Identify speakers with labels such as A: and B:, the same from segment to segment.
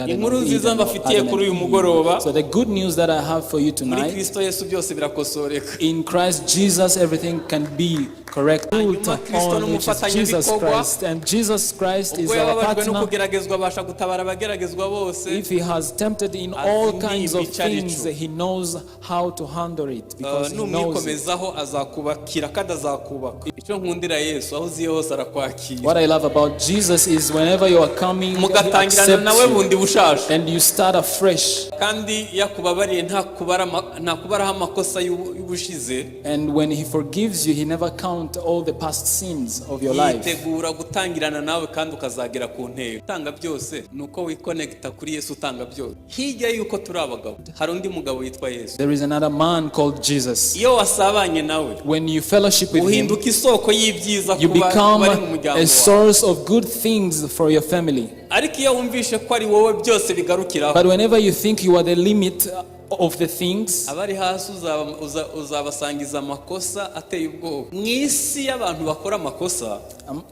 A: Garden
B: Inkuru
A: of
B: nziza
A: Eden,
B: mbafitiye
A: Adam
B: kuri uyu
A: and Eve.
B: mugoroba,
A: So the good news that I have for you
B: muri
A: tonight,
B: Kristo Yesu byose birakosoreka.
A: in Christ Jesus everything can be correct.
B: Hanyuma Kristo
A: On which is Jesus
B: n'umufatanyabikorwa,
A: Christ, and Jesus Christ is
B: ubwo
A: our
B: yababajwe no
A: partner.
B: kugeragezwa abasha gutabara abageragezwa bose.
A: If he has tempted in all
B: Azi
A: kinds of
B: n'imico ari
A: things,
B: cyo.
A: he knows how to handle it because he knows it.
B: Numwikomezaho azakubakira kandi azakubaka. Icyo nkundira Yesu aho uziye hose arakwakira.
A: What I love about Jesus is whenever you are coming, he
B: mugatangirana nawe
A: accepts
B: bundi
A: you
B: bushasha.
A: and you start afresh.
B: Kandi yakubabariye nta kubaraho amakosa y'ubushize.
A: And when he forgives you, he never counts all the past sins of your life.
B: Yitegura gutangirana nawe kandi ukazagera ku ntego. Utanga byose nuko wikonekta kuri Yesu utanga byose. Hirya yuko turi abagabo hari undi mugabo yitwa Yesu.
A: There is another man called Jesus.
B: Iyo wasabanye nawe,
A: When you fellowship with him,
B: uhinduka isoko y'ibyiza
A: you
B: kuba
A: become
B: bari mu muryango
A: a
B: wawe.
A: source of good things for your family.
B: Ariko iyo wumvishe ko ari wowe byose bigarukiraho,
A: But whenever you think you are the limit of the things,
B: abari hasi uzabasangiza amakosa ateye ubwoba. Mu isi y'abantu bakora amakosa,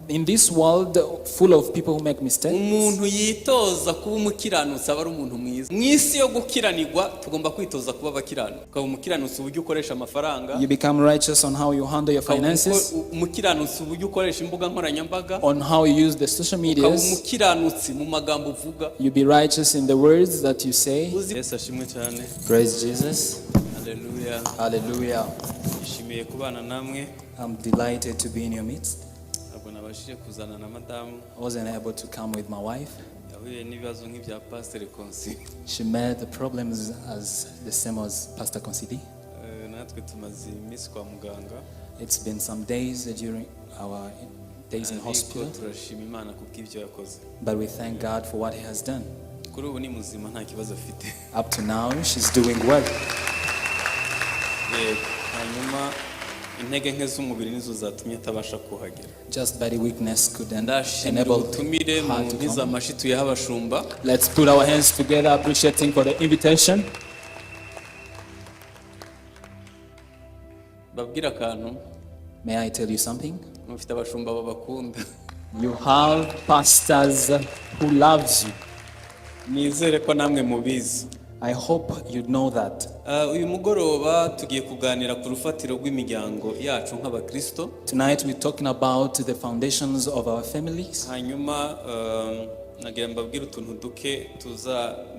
A: in this world full of people who make mistakes,
B: umuntu yitoza kuba umukiranutsi aba ari umuntu mwiza. Mu isi yo gukiranirwa tugomba kwitoza kuba abakiranutsi. Ukaba umukiranutsi uburyo ukoresha amafaranga,
A: you become righteous on how you handle your finances,
B: umukiranutsi uburyo ukoresha imbuga nkoranyambaga,
A: on how you use the social
B: ukaba
A: medias.
B: umukiranutsi mu magambo uvuga.
A: You be righteous in the words that you say.
B: Yesu ashimwe cyane.
A: Praise Jesus.
B: Hallelujah.
A: Hallelujah.
B: Nishimiye kubana namwe.
A: I'm delighted to be in your midst.
B: Ntabwo nabashije kuzana na madamu.
A: I wasn't able to come with my wife.
B: Yahuye n'ibibazo nk'ibya Pastor Consi.
A: She met the problems as the same as Pastor Considi.
B: Natwe tumaze iminsi kwa muganga.
A: It's been some days during our days in hospital,
B: turashima Imana kubw'ibyo yakoze.
A: but we thank God for what He has done.
B: Kuri ubu ni muzima nta kibazo afite.
A: Up to now, she's doing well.
B: Hanyuma intege nke z'umubiri nizo zatumye atabasha kuhagera.
A: Just by the weakness could
B: Ndashimira
A: enable
B: ubutumire mu
A: her to
B: ntiza
A: come.
B: amashi tuyeha abashumba.
A: Let's put our hands together, appreciating for the invitation.
B: Babwira akantu,
A: May I tell you something?
B: mufite abashumba babakunda.
A: You have pastors who loves you.
B: Nizere ko namwe mubizi.
A: I hope you know that.
B: Uyu mugoroba tugiye kuganira ku rufatiro rw'imiryango yacu nk'abakristo.
A: Tonight we're talking about the foundations of our families.
B: Hanyuma nagira mbabwire utuntu duke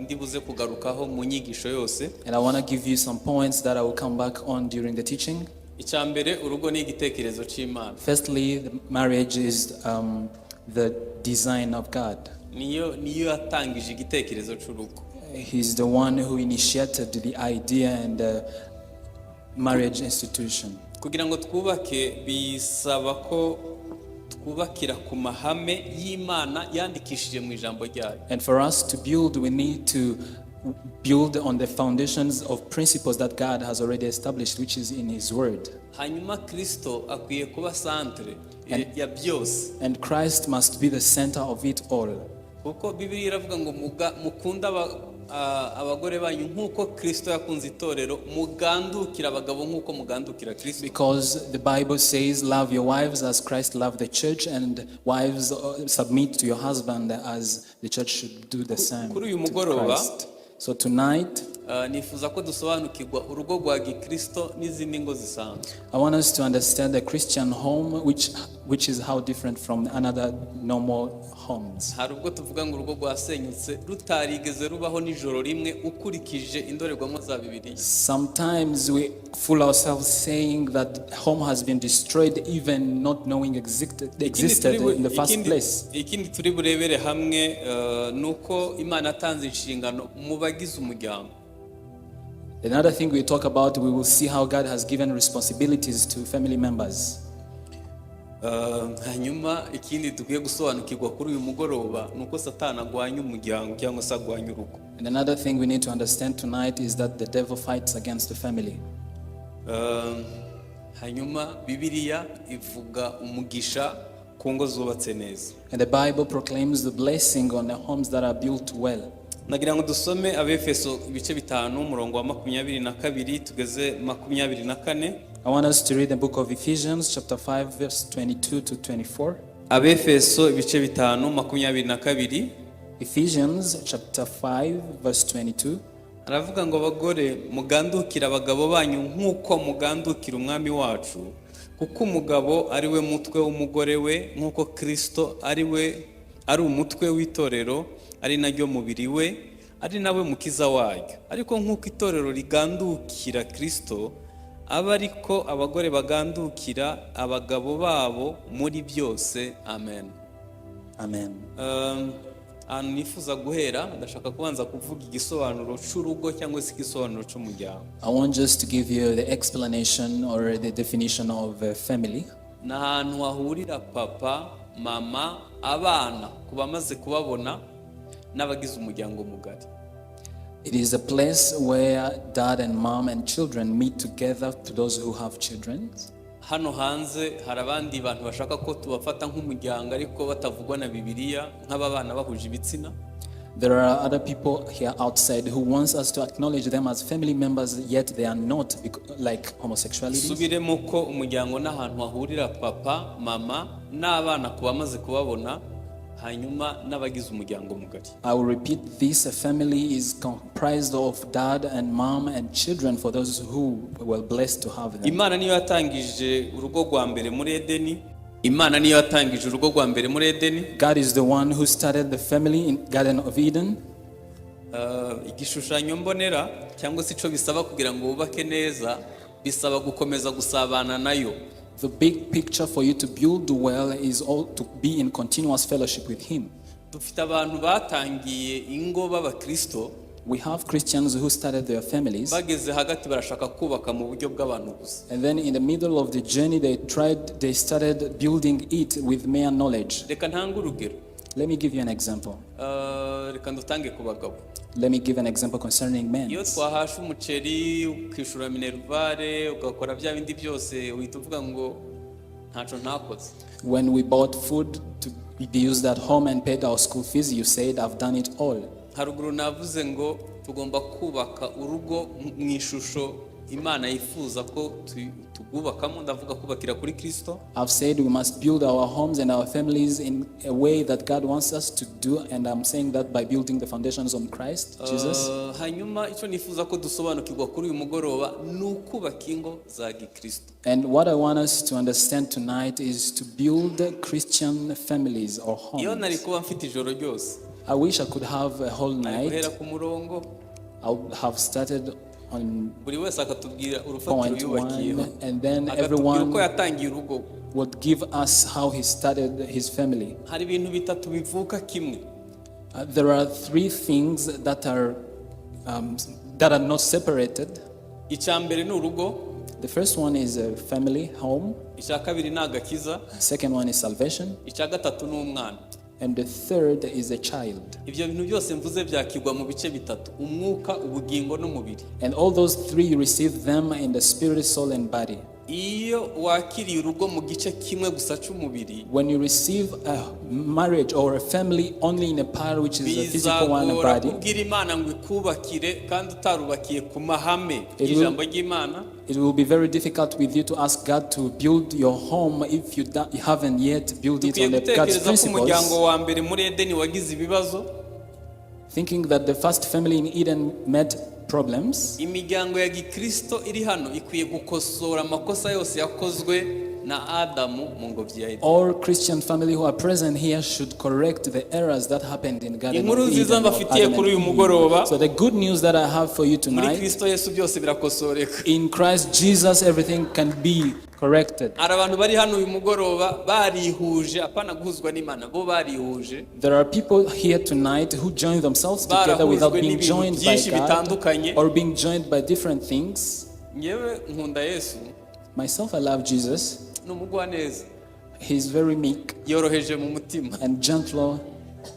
B: ndibuze kugarukaho mu nyigisho yose.
A: And I want to give you some points that I will come back on during the teaching.
B: Icyambere, urugo ni igitekerezo cy'Imana.
A: Firstly, the marriage is the design of God.
B: Niyo yatangije igitekerezo cy'urugo.
A: He's the one who initiated the idea and the marriage institution.
B: Kugira ngo twubake bisaba ko twubakira ku mahame y'Imana yandikishije mu ijambo ryayo.
A: And for us to build, we need to build on the foundations of principles that God has already established, which is in His Word.
B: Hanyuma Kristo akwiye kuba centre ya byose.
A: And Christ must be the center of it all.
B: Kuko Bibiliya iravuga ngo mukunda abagore banyu nk'uko Kristo yakunze itorero, mugandukira abagabo nk'uko mugandukira Kristo.
A: Because the Bible says, love your wives as Christ loved the church, and wives submit to your husband as the church should do the same to Christ. So tonight,
B: nifuza ko dusobanukirwa urugo rwa Gikristo n'izindi ngo zisanzwe.
A: I want us to understand the Christian home, which is how different from another normal homes.
B: Hari ubwo tuvuga ngo urugo rwasenyutse rutarigeze rubaho n'ijoro rimwe ukurikije indorerwamo za Bibiliya.
A: Sometimes we fool ourselves saying that home has been destroyed even not knowing existed in the first place.
B: Ikindi turi burebere hamwe nuko Imana atanze inshingano mu bagize umuryango.
A: Another thing we talk about, we will see how God has given responsibilities to family members.
B: Hanyuma ikindi dukwiye gusobanukirwa kuri uyu mugoroba nuko Satani agwanya umuryango cyangwa se agwanya urugo.
A: And another thing we need to understand tonight is that the devil fights against the family.
B: Hanyuma Bibiliya ivuga umugisha ku ngo zubatse neza.
A: And the Bible proclaims the blessing on the homes that are built well.
B: Nagira ngo dusome Abefeso ibice 5 umurongo wa 22 tugeze 24.
A: I want us to read the book of Ephesians chapter 5 verse 22 to 24.
B: Abefeso ibice 5 22.
A: Ephesians chapter 5 verse 22.
B: aravuga ngo abagore mugandukira abagabo banyu nk'uko mugandukira umwami wacu, kuko umugabo ari we mutwe w'umugore we, nk'uko Kristo ari umutwe w'itorero, ari naryo mubiri we, ari nawe mukiza waryo. Ariko nk'uko itorero rigandukira Kristo, aba ariko abagore bagandukira abagabo babo muri byose. Amen.
A: Amen.
B: Nifuza guhera ndashaka kubanza kuvuga igisobanuro cy'urugo cyangwa se igisobanuro cy'umuryango.
A: I want just to give you the explanation or the definition of a family.
B: Ni ahantu hahurira papa, mama, abana ku bamaze kubabona n'abagize umuryango mugari.
A: It is a place where dad and mom and children meet together, to those who have children.
B: Hano hanze hari abandi bantu bashaka ko tubafata nk'umuryango ariko batavugwa na Bibiliya, nk'ababana bahuje ibitsina.
A: There are other people here outside who wants us to acknowledge them as family members, yet they are not, like homosexuality.
B: Subiremo ko umuryango n'ahantu hahurira papa, mama n'abana ku bamaze kubabona, hanyuma n'abagize umuryango mugari.
A: I will repeat this. A family is comprised of dad and mom and children, for those who were blessed to have them.
B: Imana niyo yatangije urugo rwa mbere muri Edeni. Imana niyo yatangije urugo rwa mbere muri Edeni.
A: God is the one who started the family in Garden of Eden.
B: Igishushanyo mbonera cyangwa se ico bisaba kugira ngo ubake neza, bisaba gukomeza gusabana nayo.
A: The big picture for you to build well is all to be in continuous fellowship with Him.
B: Dufite abantu batangiye ingo b'abakristo.
A: We have Christians who started their families,
B: bageze hagati barashaka kubaka mu buryo bw'abantu gusa.
A: and then in the middle of the journey they started building it with mere knowledge.
B: Reka ntange urugero.
A: Let me give you an example.
B: Reka ndutange ku bagabo.
A: Let me give an example concerning men.
B: Iyo twahasha umuceri ukishura minervare ugakora bya bindi byose uhita uvuga ngo ntaco ntakoze.
A: When we bought food to be used at home and paid our school fees, you said, I've done it all.
B: Haruguru navuze ngo tugomba kubaka urugo mu ishusho Imana yifuza ko tugubakamo, ndavuga kubakira kuri Kristo.
A: I've said we must build our homes and our families in a way that God wants us to do, and I'm saying that by building the foundations on Christ Jesus.
B: Hanyuma icyo nifuza ko dusobanukirwa kuri uyu mugoroba ni ukubaka ingo za Gikristo.
A: And what I want us to understand tonight is to build Christian families or homes.
B: Iyo nari kuba mfite ijoro ryose,
A: I wish I could have a whole night.
B: guhera ku murongo,
A: I would have started on
B: buri wese akatubwira urufatiro yubakiyeho,
A: and then
B: akatubwira
A: everyone
B: uko yatangiye urugo.
A: would give us how he started his family.
B: Hari ibintu bitatu bivuka kimwe.
A: There are three things that are not separated.
B: Icya mbere ni urugo.
A: The first one is a family home.
B: Icya kabiri ni agakiza.
A: Second one is salvation.
B: Icya gatatu ni umwana.
A: And the third is a child.
B: Ibyo bintu byose mvuze byakigwa mu bice bitatu: umwuka, ubugingo n'umubiri.
A: And all those three, you receive them in the spirit, soul and body.
B: Iyo wakiriye urugo mu gice kimwe gusa cy'umubiri,
A: When you receive a marriage or a family only in a part which is a physical one, a
B: bizagora
A: body,
B: kubwira Imana ngo ikubakire kandi utarubakiye ku mahame y'ijambo ry'Imana.
A: it will be very difficult with you to ask God to build your home if you haven't yet built it
B: Dukwiye
A: on God's
B: gutekereza ko umuryango
A: principles.
B: wa mbere muri Edeni wagize ibibazo.
A: Thinking that the first family in Eden met problems.
B: Imiryango ya Gikristo iri hano ikwiye gukosora amakosa yose yakozwe na Adamu mu ngobyi ya Edeni.
A: All Christian family who are present here should correct the errors that happened in Garden
B: Inkuru
A: of
B: nziza
A: Eden.
B: mbafitiye kuri uyu mugoroba,
A: So the good news that I have for you
B: muri
A: tonight,
B: Kristo Yesu byose birakosoreka.
A: in Christ Jesus everything can be corrected.
B: Hari abantu bari hano uyu mugoroba barihuje, apana guhuzwa n'Imana, bo barihuje.
A: There are people here tonight who join themselves together without being joined by God or being joined by different things.
B: Nyewe nkunda Yesu.
A: Myself, I love Jesus.
B: Ni umugwaneza.
A: He's very meek
B: Yoroheje mu mutima.
A: and gentle.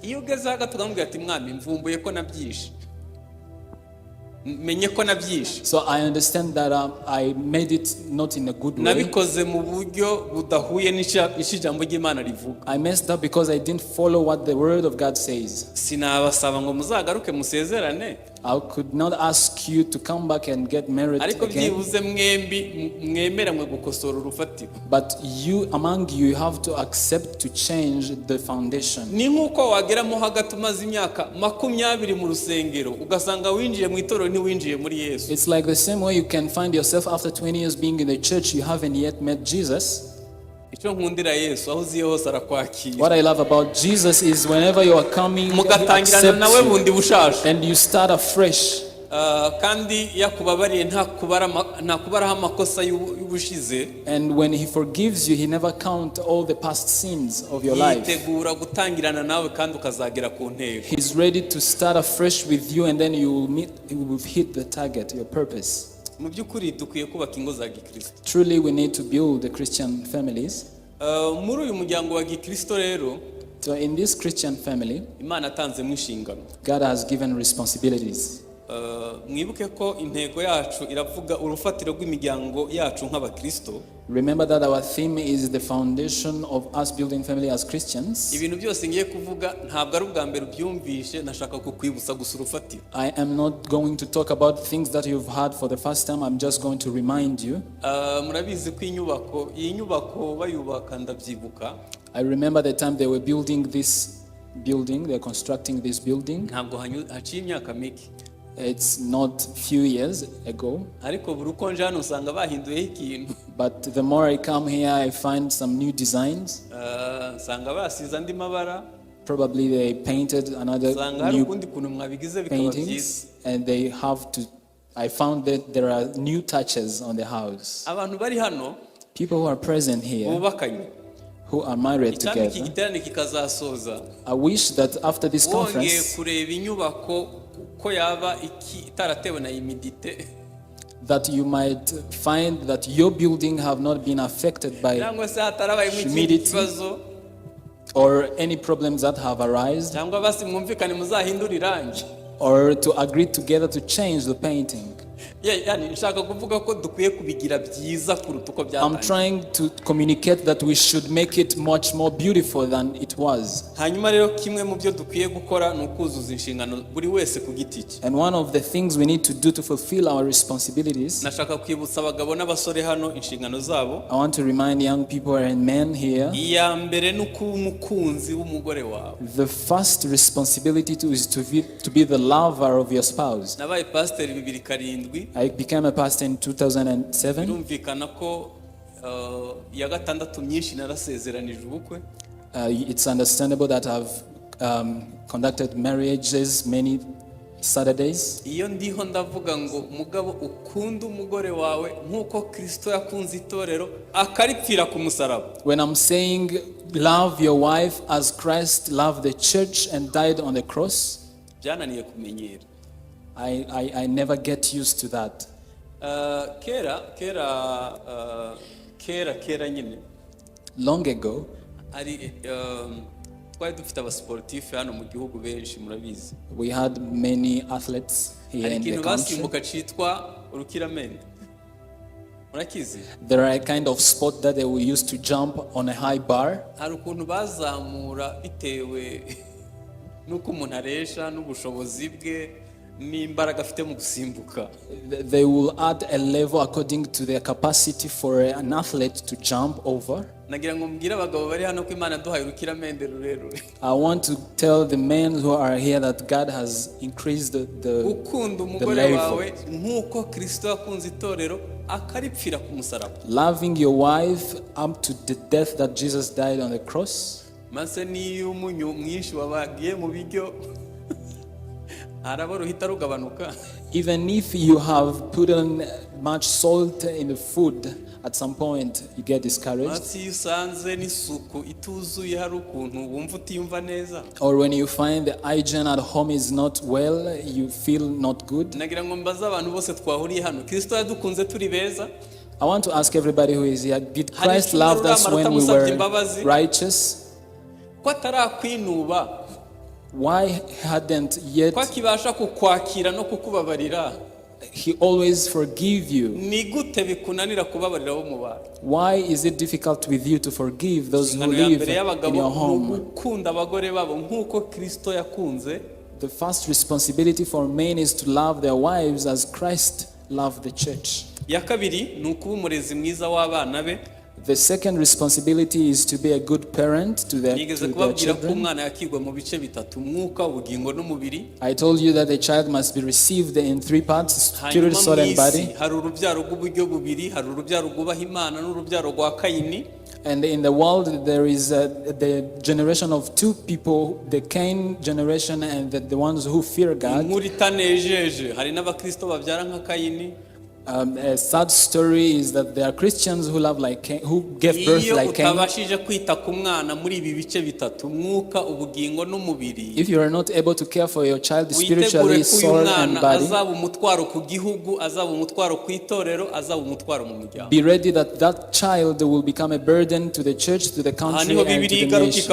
B: Iyo ugeze hagati ukamubwira ati mwami mvumbuye ko nabyishe. menye ko nabyishe.
A: So I understand that I made it not in a good way.
B: Nabikoze mu buryo budahuye n'ijambo ry'Imana rivuga.
A: I messed up because I didn't follow what the word of God says.
B: Sinabasaba ngo muzagaruke musezerane.
A: I could not ask you to come back and get married
B: Ariko
A: again.
B: byibuze mwembi mwemeramwe gukosora urufatiro.
A: But among you have to accept to change the foundation.
B: Ni nk'uko wageramo hagati umaze imyaka 20 mu rusengero ugasanga winjiye mu itorero ntiwinjiye muri Yesu.
A: It's like the same way you can find yourself after 20 years being in the church, you haven't yet met Jesus.
B: Icyo nkundira Yesu aho uziye hose arakwakira.
A: What I love about Jesus is whenever you are coming, he accepts you and you start afresh.
B: Kandi yakubabariye ntakubaraho amakosa y'ubushize.
A: And when he forgives you, he never counts all the past sins of your life.
B: Yitegura gutangirana nawe kandi ukazagera ku ntego.
A: He's ready to start afresh with you, and then you will hit the target, your purpose.
B: Mu by'ukuri dukwiye kubaka ingo za Gikristo.
A: Truly we need to build the Christian families.
B: Muri uyu muryango wa Gikristo rero,
A: so in this Christian family,
B: Imana atanzemo inshingano.
A: God has given responsibilities.
B: Mwibuke ko intego yacu iravuga urufatiro rw'imiryango yacu nk'abakristo.
A: Remember that our theme is the foundation of us building family as Christians.
B: Ibintu byose ngiye kuvuga ntabwo ari ubwa mbere ubyumvishe, nashaka kukwibutsa gusa urufatiro.
A: I am not going to talk about things that you've heard for the first time. I'm just going to remind you.
B: Murabizi ko iyi nyubako bayubaka ndabyibuka.
A: I remember the time they were building this building, they're constructing this building.
B: Ntabwo haciye imyaka mike.
A: It's not few years ago.
B: Ariko buri uko nje hano usanga bahinduyeho ikintu.
A: But the more I come here, I find some new designs.
B: Usanga basize andi mabara.
A: Probably they painted another new paintings, and they have to. I found that there are new touches on the house.
B: Abantu bari hano,
A: people who are present here, who are married together. I wish that after this conference, that you might find that your building have not been affected by humidity or any problems that have arisen, or to agree together to change the painting. I'm trying to communicate that we should make it much more beautiful than it was. And one of the things we need to do to fulfill our responsibilities, I want to remind young people and men here, the first responsibility is to be the lover of your spouse. I became a pastor in 2007. It's understandable that I've conducted marriages many Saturdays. When I'm saying love your wife as Christ loved the church and died on the cross, I never get used to that. Long ago, we had many athletes here in the country. There are a kind of sport that they will use to jump on a high bar. They will add a level according to their capacity for an athlete to jump over. I want to tell the men who are here that God has increased the level. Loving your wife up to the death that Jesus died on the cross. Even if you have put on much salt in the food, at some point you get discouraged. Or when you find the hygiene at home is not well, you feel not good. I want to ask everybody who is here, did Christ love us when we were righteous? why hadn't yet
B: kwakibasha kukwakira no kukubabarira
A: he always forgive you?
B: ni gute bikunanira kubabarira abo mu bantu?
A: Why is it difficult with you to forgive those who live in your home?
B: Gukunda abagore babo nk'uko Kristo yakunze.
A: The first responsibility for men is to love their wives as Christ loved the church.
B: Ya kabiri ni ukuba umurezi mwiza w'abana be.
A: The second responsibility is to be a good parent to their children. I told you that the child must be received in three parts: spirit, soul, and body. And in the world there is the generation of two people, the Cain generation and the ones who fear God. A sad story is that there are Christians who love like Cain, who gave birth like Cain. If you are not able to care for your child spiritually, soul, and body, be ready that that child will become a burden to the church, to the country, and to the nation.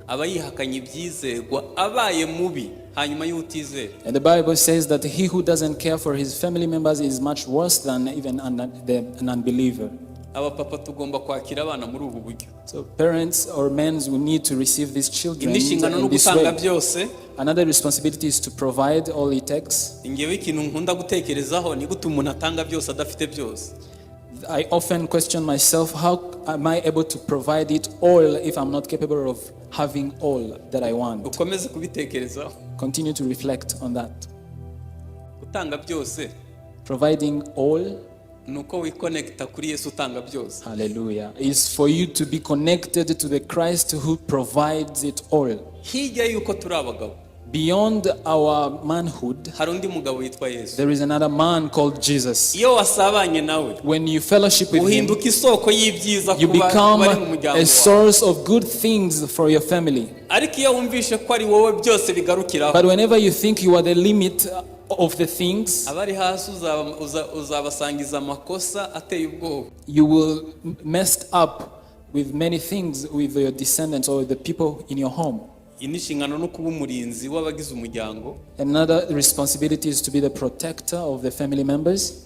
A: And the Bible says that he who doesn't care for his family members is much worse than even an unbeliever. So parents or men will need to receive these children in this way. Another responsibility is to provide all it takes. I often question myself, how am I able to provide it all if I'm not capable of having all that I want? Continue to reflect on that. Providing all, hallelujah, is for you to be connected to the Christ who provides it all. Beyond our manhood, there is another man called Jesus. When you fellowship with him, you become a source of good things for your family. But whenever you think you are the limit of the things, you will mess up with many things with your descendants or the people in your home. Another responsibility is to be the protector of the family members.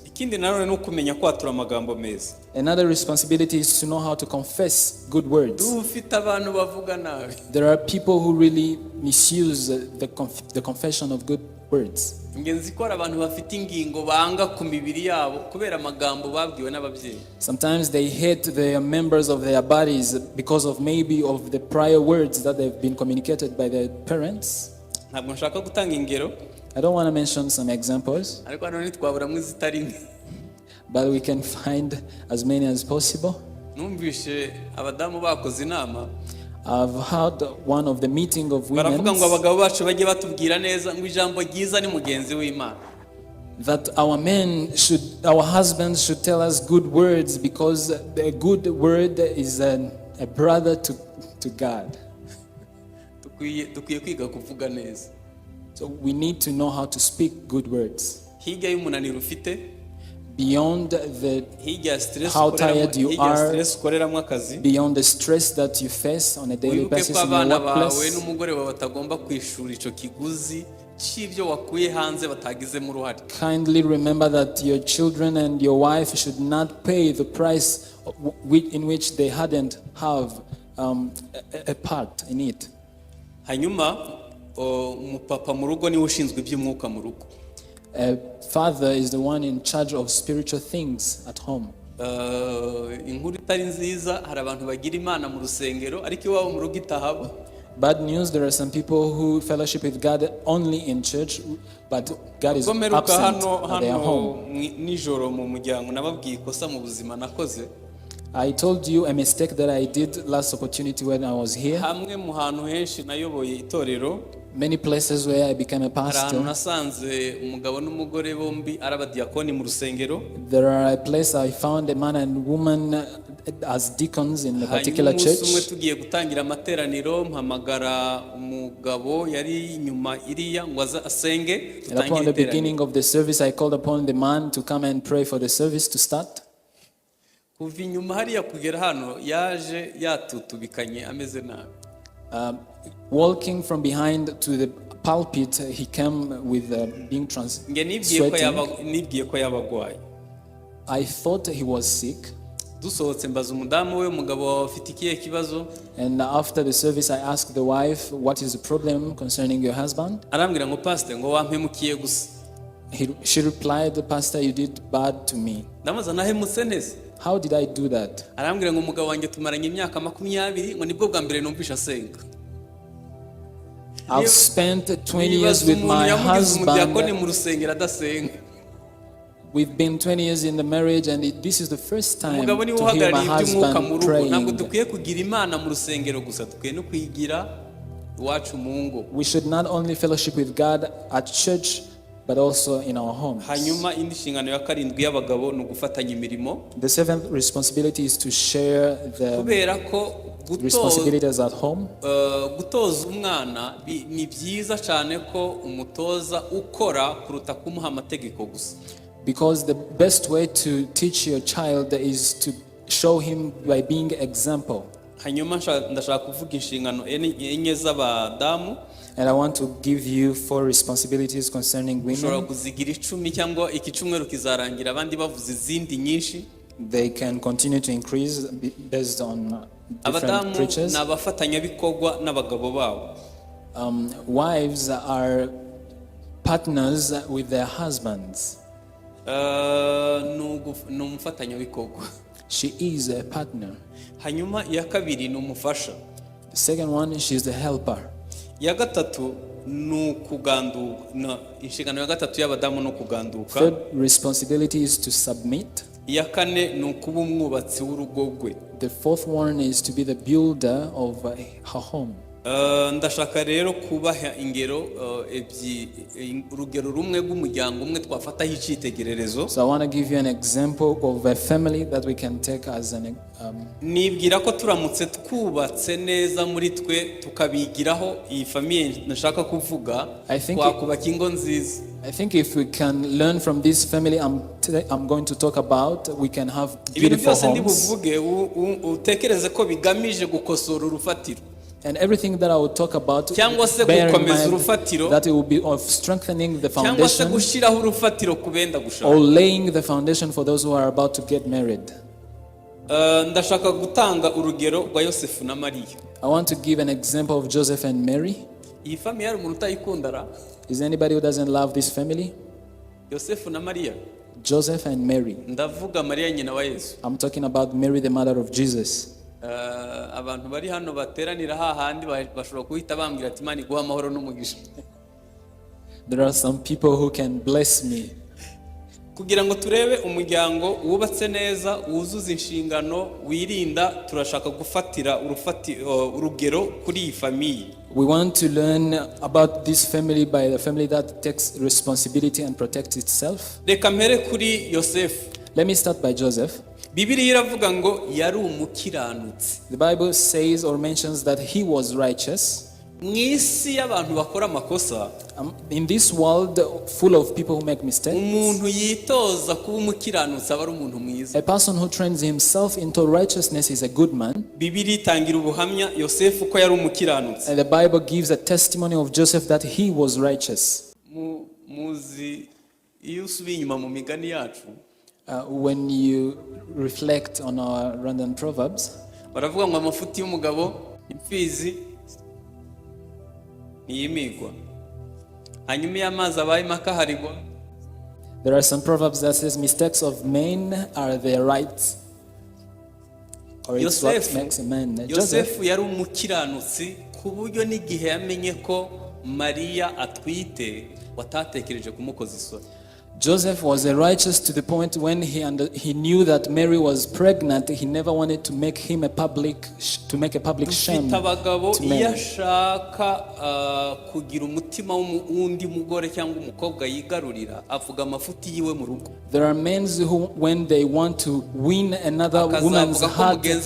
A: Another responsibility is to know how to confess good words. There are people who really misuse the confession of good words. Sometimes they hate the members of their bodies because of maybe of the prior words that they've been communicated by their parents. I don't want to mention some examples, but we can find as many as possible. I've heard one of the meeting of women that our husbands should tell us good words because a good word is a brother to God. So we need to know how to speak good words. Beyond how tired you are, beyond the stress that you face on a daily basis in your workplace. Kindly remember that your children and your wife should not pay the price in which they hadn't have a part in it. A father is the one in charge of spiritual things at home. Bad news, there are some people who fellowship with God only in church, but God is absent at their home. I told you a mistake that I did last opportunity when I was here. Many places where I became a pastor. There are a place I found a man and woman as deacons in a particular church. And upon the beginning of the service, I called upon the man to come and pray for the service to start.
B: kuva inyuma hariya kugera hano yaje yatutubikanye ameze nabi.
A: Walking from behind to the pulpit, he came with being
B: nibwiye ko yabagwaye.
A: I thought he was sick.
B: Dusohotse mbaza umudamu we, umugabo wawe afite ikihe kibazo?
A: And after the service I asked the wife, what is the problem concerning your husband?
B: Arambwira ngo pastor, ngo wampemukiye gusa.
A: She replied, the pastor, you did bad to me.
B: Ndamaza nahemutse neza.
A: How did I do that?
B: Arambwira ngo umugabo wanjye tumaranye imyaka 20, ngo nibwo bwa mbere numvisha asenga.
A: I've spent 20 years with my husband. We've been 20 years in the marriage, and this is the first time to hear my husband praying. We should not only fellowship with God at church, but also in our homes. The seventh responsibility is to share the responsibilities at home.
B: Gutoza umwana ni byiza cyane ko umutoza ukora kuruta kumuha amategeko gusa.
A: Because the best way to teach your child is to show him by being example.
B: Hanyuma ndashaka kuvuga inshingano enye z'abadamu.
A: And I want to give you 4 responsibilities concerning women.
B: Ushobora kuzigira 10 cyangwa ikicumweru kizarangira abandi bavuze izindi nyinshi.
A: They can continue to increase based on different preachers.
B: N'abafatanyabikorwa n'abagabo babo.
A: Wives are partners with their husbands.
B: N'umufatanyabikorwa.
A: She is a partner.
B: Hanyuma ya kabiri n'umufasha.
A: The second one, she is the helper.
B: Ya gatatu n'ukuganduka. Inshingano ya gatatu y'abadamu n'ukuganduka.
A: Third responsibility is to submit.
B: Ya kane n'ukuba umwubatsi w'urugo rwe.
A: The fourth one is to be the builder of her home.
B: Ndashaka rero kubaha ingero urugero rumwe rw'umuryango umwe twafataho icyitegererezo.
A: So I want to give you an example of a family that we can take as an
B: nibwira ko turamutse twubatse neza muri twe tukabigiraho iyi family nashaka kuvuga twakubaka ingo nziza.
A: I think if we can learn from this family I'm going to talk about, we can have beautiful homes.
B: Utekereze ko bigamije gukosora urufatiro.
A: And everything that I will talk about, bear in mind that it will be of strengthening the foundation or laying the foundation for those who are about to get married. I want to give an example of Joseph and Mary. Is anybody who doesn't love this family? Joseph and Mary. I'm talking about Mary, the mother of Jesus.
B: Abantu bari hano bateranira hahandi bashobora kuhita bambwira ati Imana iguha amahoro n'umugisha.
A: There are some people who can bless me.
B: Kugira ngo turebe umuryango wubatse neza wuzuza inshingano wirinda, turashaka gufatira urugero kuri iyi family.
A: We want to learn about this family by the family that takes responsibility and protects itself.
B: Reka mpere kuri Yosef.
A: Let me start by Joseph.
B: Bibiri iravuga ngo yari umukiranutsi.
A: The Bible says or mentions that he was righteous.
B: Mwisi y'abantu bakora amakosa.
A: In this world full of people who make mistakes,
B: umuntu yitoza kuba umukiranutsi aba ari umuntu mwiza.
A: A person who trains himself into righteousness is a good man.
B: Bibiri itangira ubuhamya Yosef ko yari umukiranutsi.
A: And the Bible gives a testimony of Joseph that he was righteous.
B: Muzi iyo usubiye inyuma mu migani yacu,
A: when you reflect on our random proverbs,
B: baravuga ngo amafuti y'umugabo imfizi niyimigwa, hanyuma y'amazi abaye makaharigwa.
A: There are some proverbs that says mistakes of men are their rights, or it's what makes a man.
B: Joseph yari umukiranutsi ku buryo n'igihe yamenye ko Mariya atwite watatekereje kumukoza isoni.
A: Joseph was a righteous to the point when he knew that Mary was pregnant, he never wanted to make him a public shame to Mary. There are men who, when they want to win another woman's heart, they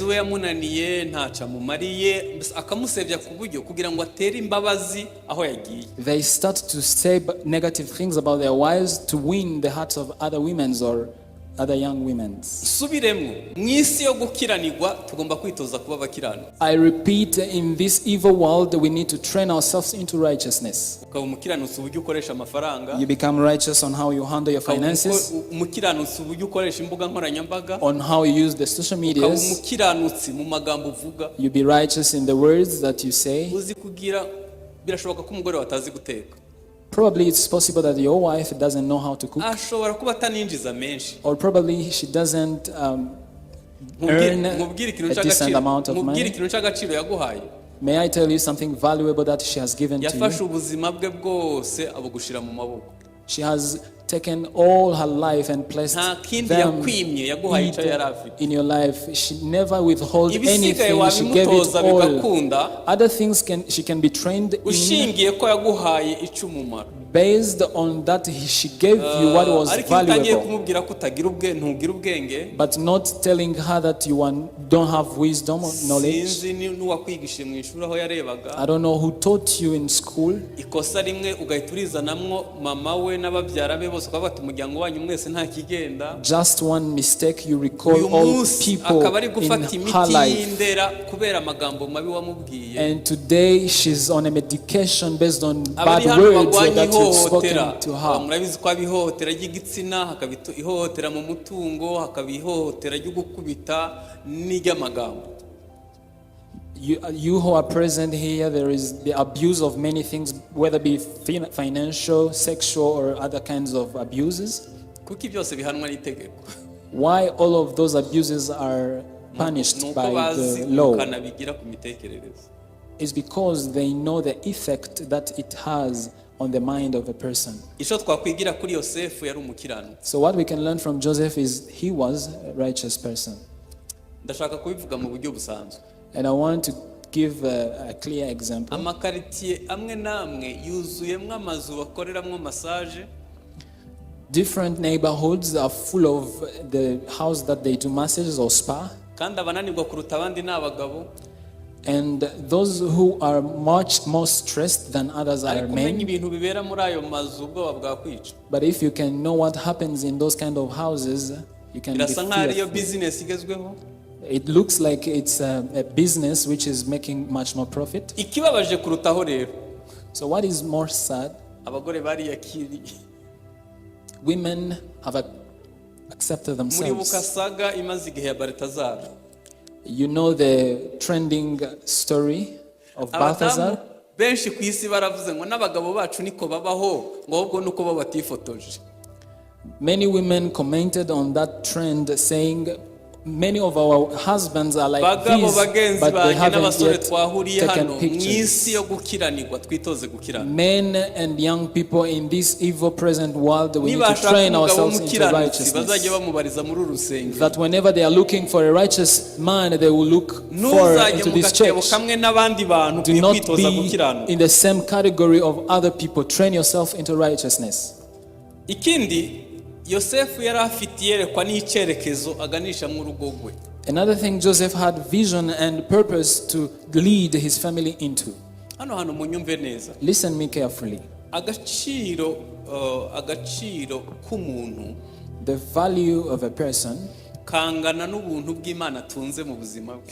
A: start to say negative things about their wives to win the hearts of other women or other young women.
B: Subiremo mwisi yo gukiranirwa tugomba kwitoza kuba bakirana.
A: I repeat, in this evil world we need to train ourselves into righteousness.
B: Ukaba umukiranutsi uburyo ukoresha amafaranga.
A: You become righteous on how you handle your finances.
B: Umukiranutsi uburyo ukoresha imbuga nkoranyambaga.
A: On how you use the social media.
B: Ukaba umukiranutsi mu magambo uvuga.
A: You be righteous in the words that you say.
B: Uzi kugira birashoboka ko umugore watazi guteka.
A: Probably it's possible that your wife doesn't know how to cook.
B: Ashobora kuba ataninjiza menshi.
A: Or probably she doesn't earn a decent amount of money.
B: Mubwire ikintu cy'agaciro yaguhaye.
A: May I tell you something valuable that she has given to
B: Yafashe
A: you?
B: ubuzima bwe bwose abugushira mu maboko.
A: She has taken all her life and placed them in your life. She never withholds anything. She gave it all. Other things she can be trained in. Based on that, she gave you what was valuable. But not telling her that you don't have wisdom or knowledge. I don't know who taught you in school. Just one mistake, you recall all people in her life. And today she's on a medication based on bad words that you've spoken to her. You who are present here, there is the abuse of many things, whether it be financial, sexual, or other kinds of abuses. Why all of those abuses are punished by the law? Is because they know the effect that it has on the mind of a person. So what we can learn from Joseph is he was a righteous person. And I want to give a clear example. Different neighborhoods are full of the house that they do massages or spa. And those who are much more stressed than others are men. But if you can know what happens in those kind of houses, you can be fearful. It looks like it's a business which is making much more profit. So what is more sad? Women have accepted themselves. You know the trending story of Balthazar? Many women commented on that trend saying, many of our husbands are like this, but they haven't yet taken pictures. Men and young people in this evil present world, we need to train ourselves into righteousness. That whenever they are looking for a righteous man, they will look forward into this church. Do not be in the same category of other people. Train yourself into righteousness. Another thing, Joseph had vision and purpose to lead his family into. Listen me carefully. The value of a person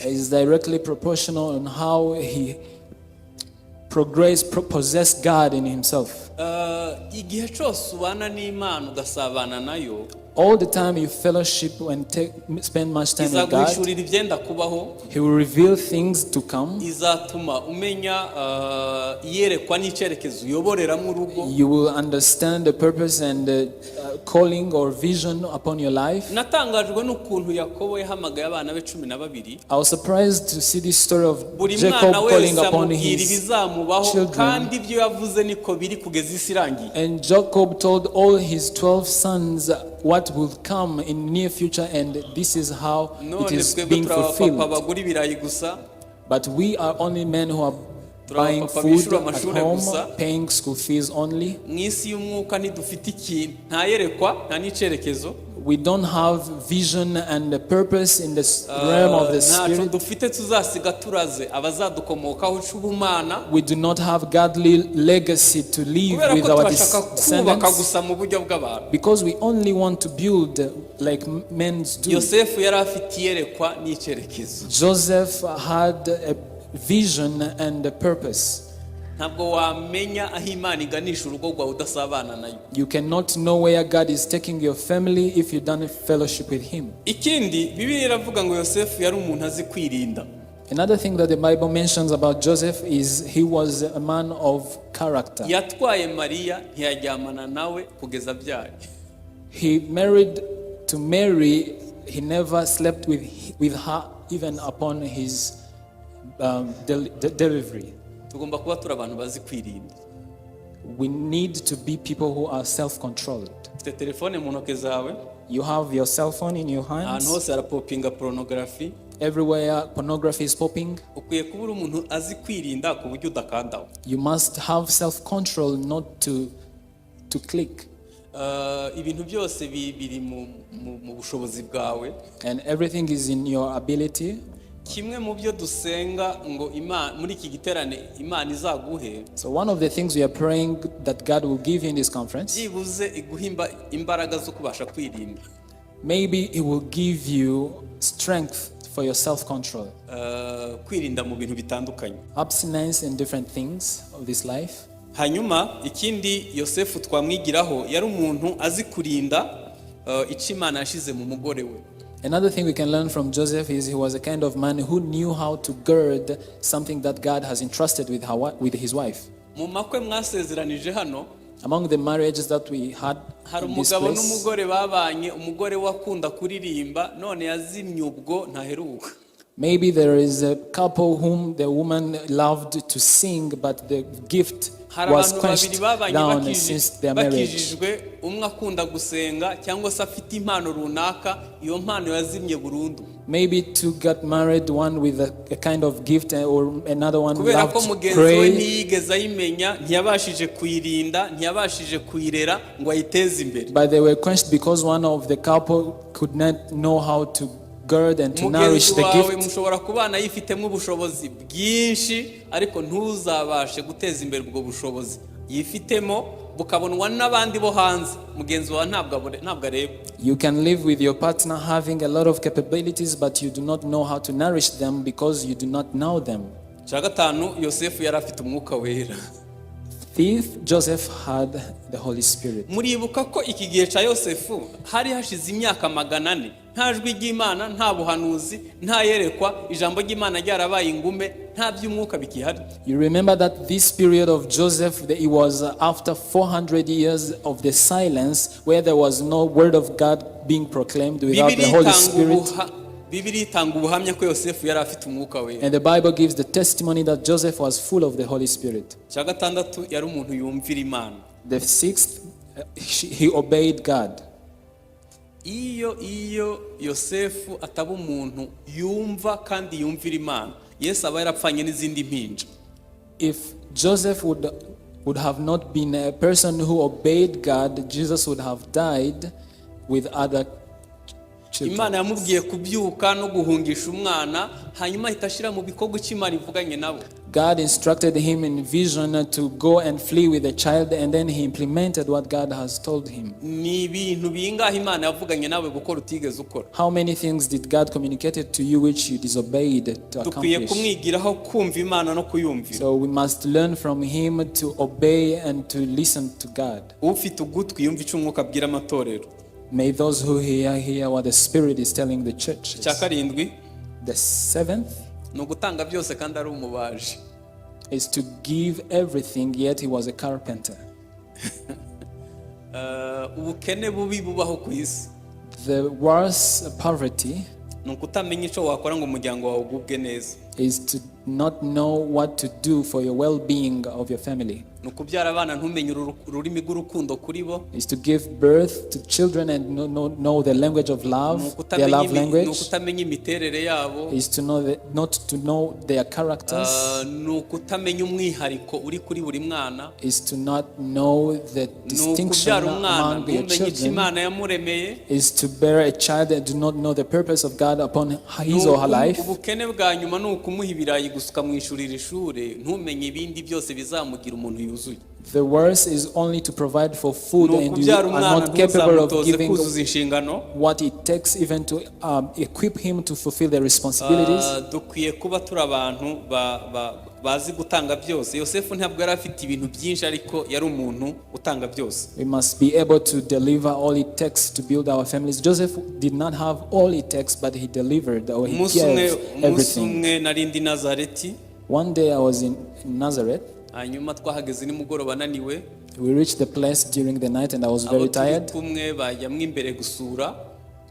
A: is directly proportional on how he possess God in himself. All the time you fellowship and spend much time with God, He will reveal things to come. You will understand the purpose and calling or vision upon your life. I was surprised to see this story of Jacob calling upon his children. And Jacob told all his 12 sons what will come in near future, and this is how it is being fulfilled. But we are only men who are buying food at home, paying school fees only.
B: Mw'isi y'umwuka ntidufite ikintu, nta yerekwa, nta n'icerekezo.
A: We don't have vision and a purpose in the realm of the spirit. We do not have godly legacy to leave with our descendants, because we only want to build like men do. Joseph had a vision and a purpose. You cannot know where God is taking your family if you don't fellowship with Him. Another thing that the Bible mentions about Joseph is he was a man of character. He married to Mary. He never slept with her even upon his delivery. We need to be people who are self-controlled. You have your cell phone in your hands. Everywhere pornography is popping. You must have self-control not to click. And everything is in your ability. So one of the things we are praying that God will give you in this conference, maybe He will give you strength for your self-control, abstinence in different things of this life.
B: Hanyuma ikindi Yosefu twamwigiraho yari umuntu azi kurinda icyo Imana yashize mu mugore we.
A: Another thing we can learn from Joseph is he was a kind of man who knew how to gird something that God has entrusted with his wife.
B: Mu makwe mwasezeranije hano,
A: among the marriages that we had in this place,
B: n'umugore babanye, umugore wakunda kuririmba none yazimye ubwo ntaheruka.
A: Maybe there is a couple whom the woman loved to sing, but the gift was quenched down since their marriage. Maybe two got married, one with a kind of gift or another one loved to pray, but they were quenched because one of the couple could not know how to gird and to nourish the gift.
B: Mushobora kubana yifitemo ubushobozi bwinshi ariko ntuzabashe guteza imbere ubwo bushobozi yifitemo bukabonwa n'abandi bo hanze mugenzi wa ntabwo areba.
A: You can live with your partner having a lot of capabilities, but you do not know how to nourish them because you do not know them.
B: Gatanu, Yosefu yari afite umwuka wera.
A: Fifth, Joseph had the Holy Spirit.
B: Muribuka ko iki gihe cya Yosefu hari hashize imyaka 400, nta jwi ry'Imana, nta buhanuzi, nta yerekwa, ijambo ry'Imana ryarabaye ingume, nta by'umwuka bikihari.
A: You remember that this period of Joseph, it was after 400 years of the silence where there was no word of God being proclaimed without the Holy Spirit. And the Bible gives the testimony that Joseph was full of the Holy Spirit. The sixth, he obeyed God.
B: Iyo Yosefu ataba umuntu yumva kandi yumvira Imana, Yesu aba yarapfanye n'izindi mpinja.
A: If Joseph would have not been a person who obeyed God, Jesus would have died with other children.
B: Imana yamubwiye kubyuka no guhungisha umwana, hanyuma itashira mu bikorwa cy'Imana ivuganye nabo.
A: God instructed him in vision to go and flee with the child, and then he implemented what God has told him. How many things did God communicate to you which you disobeyed to accomplish? So we must learn from him to obey and to listen to God. May those who hear what the Spirit is telling the church. The seventh is to give everything, yet he was a carpenter. The worst poverty is to not know what to do for your well-being of your family.
B: Nukubyara abana ntumenye ururimi rw'urukundo kuri bo.
A: Is to give birth to children and know the language of love, their love language.
B: Nukutamenya imiterere yabo.
A: Is to know not to know their characters.
B: Nukutamenya umwihariko uri kuri buri mwana.
A: Is to not know the distinction among your children. Is to bear a child and do not know the purpose of God upon his or her life.
B: Ubukene bwa nyuma nukumuha ibirayi gusuka mu ishuri rishure ntumenye ibindi byose bizamugira umuntu.
A: The worst is only to provide for food, and you are not capable of giving what it takes even to equip him to fulfill the responsibilities.
B: Dukwiye kuba turi abantu bazi gutanga byose. Yosefu ntabwo yari afite ibintu byinshi ariko yari umuntu utanga byose.
A: We must be able to deliver all it takes to build our families. Joseph did not have all it takes, but he delivered, or he gave everything. One day I was in Nazareth.
B: Hanyuma twahageze nimugoroba naniwe.
A: We reached the place during the night and I was very tired.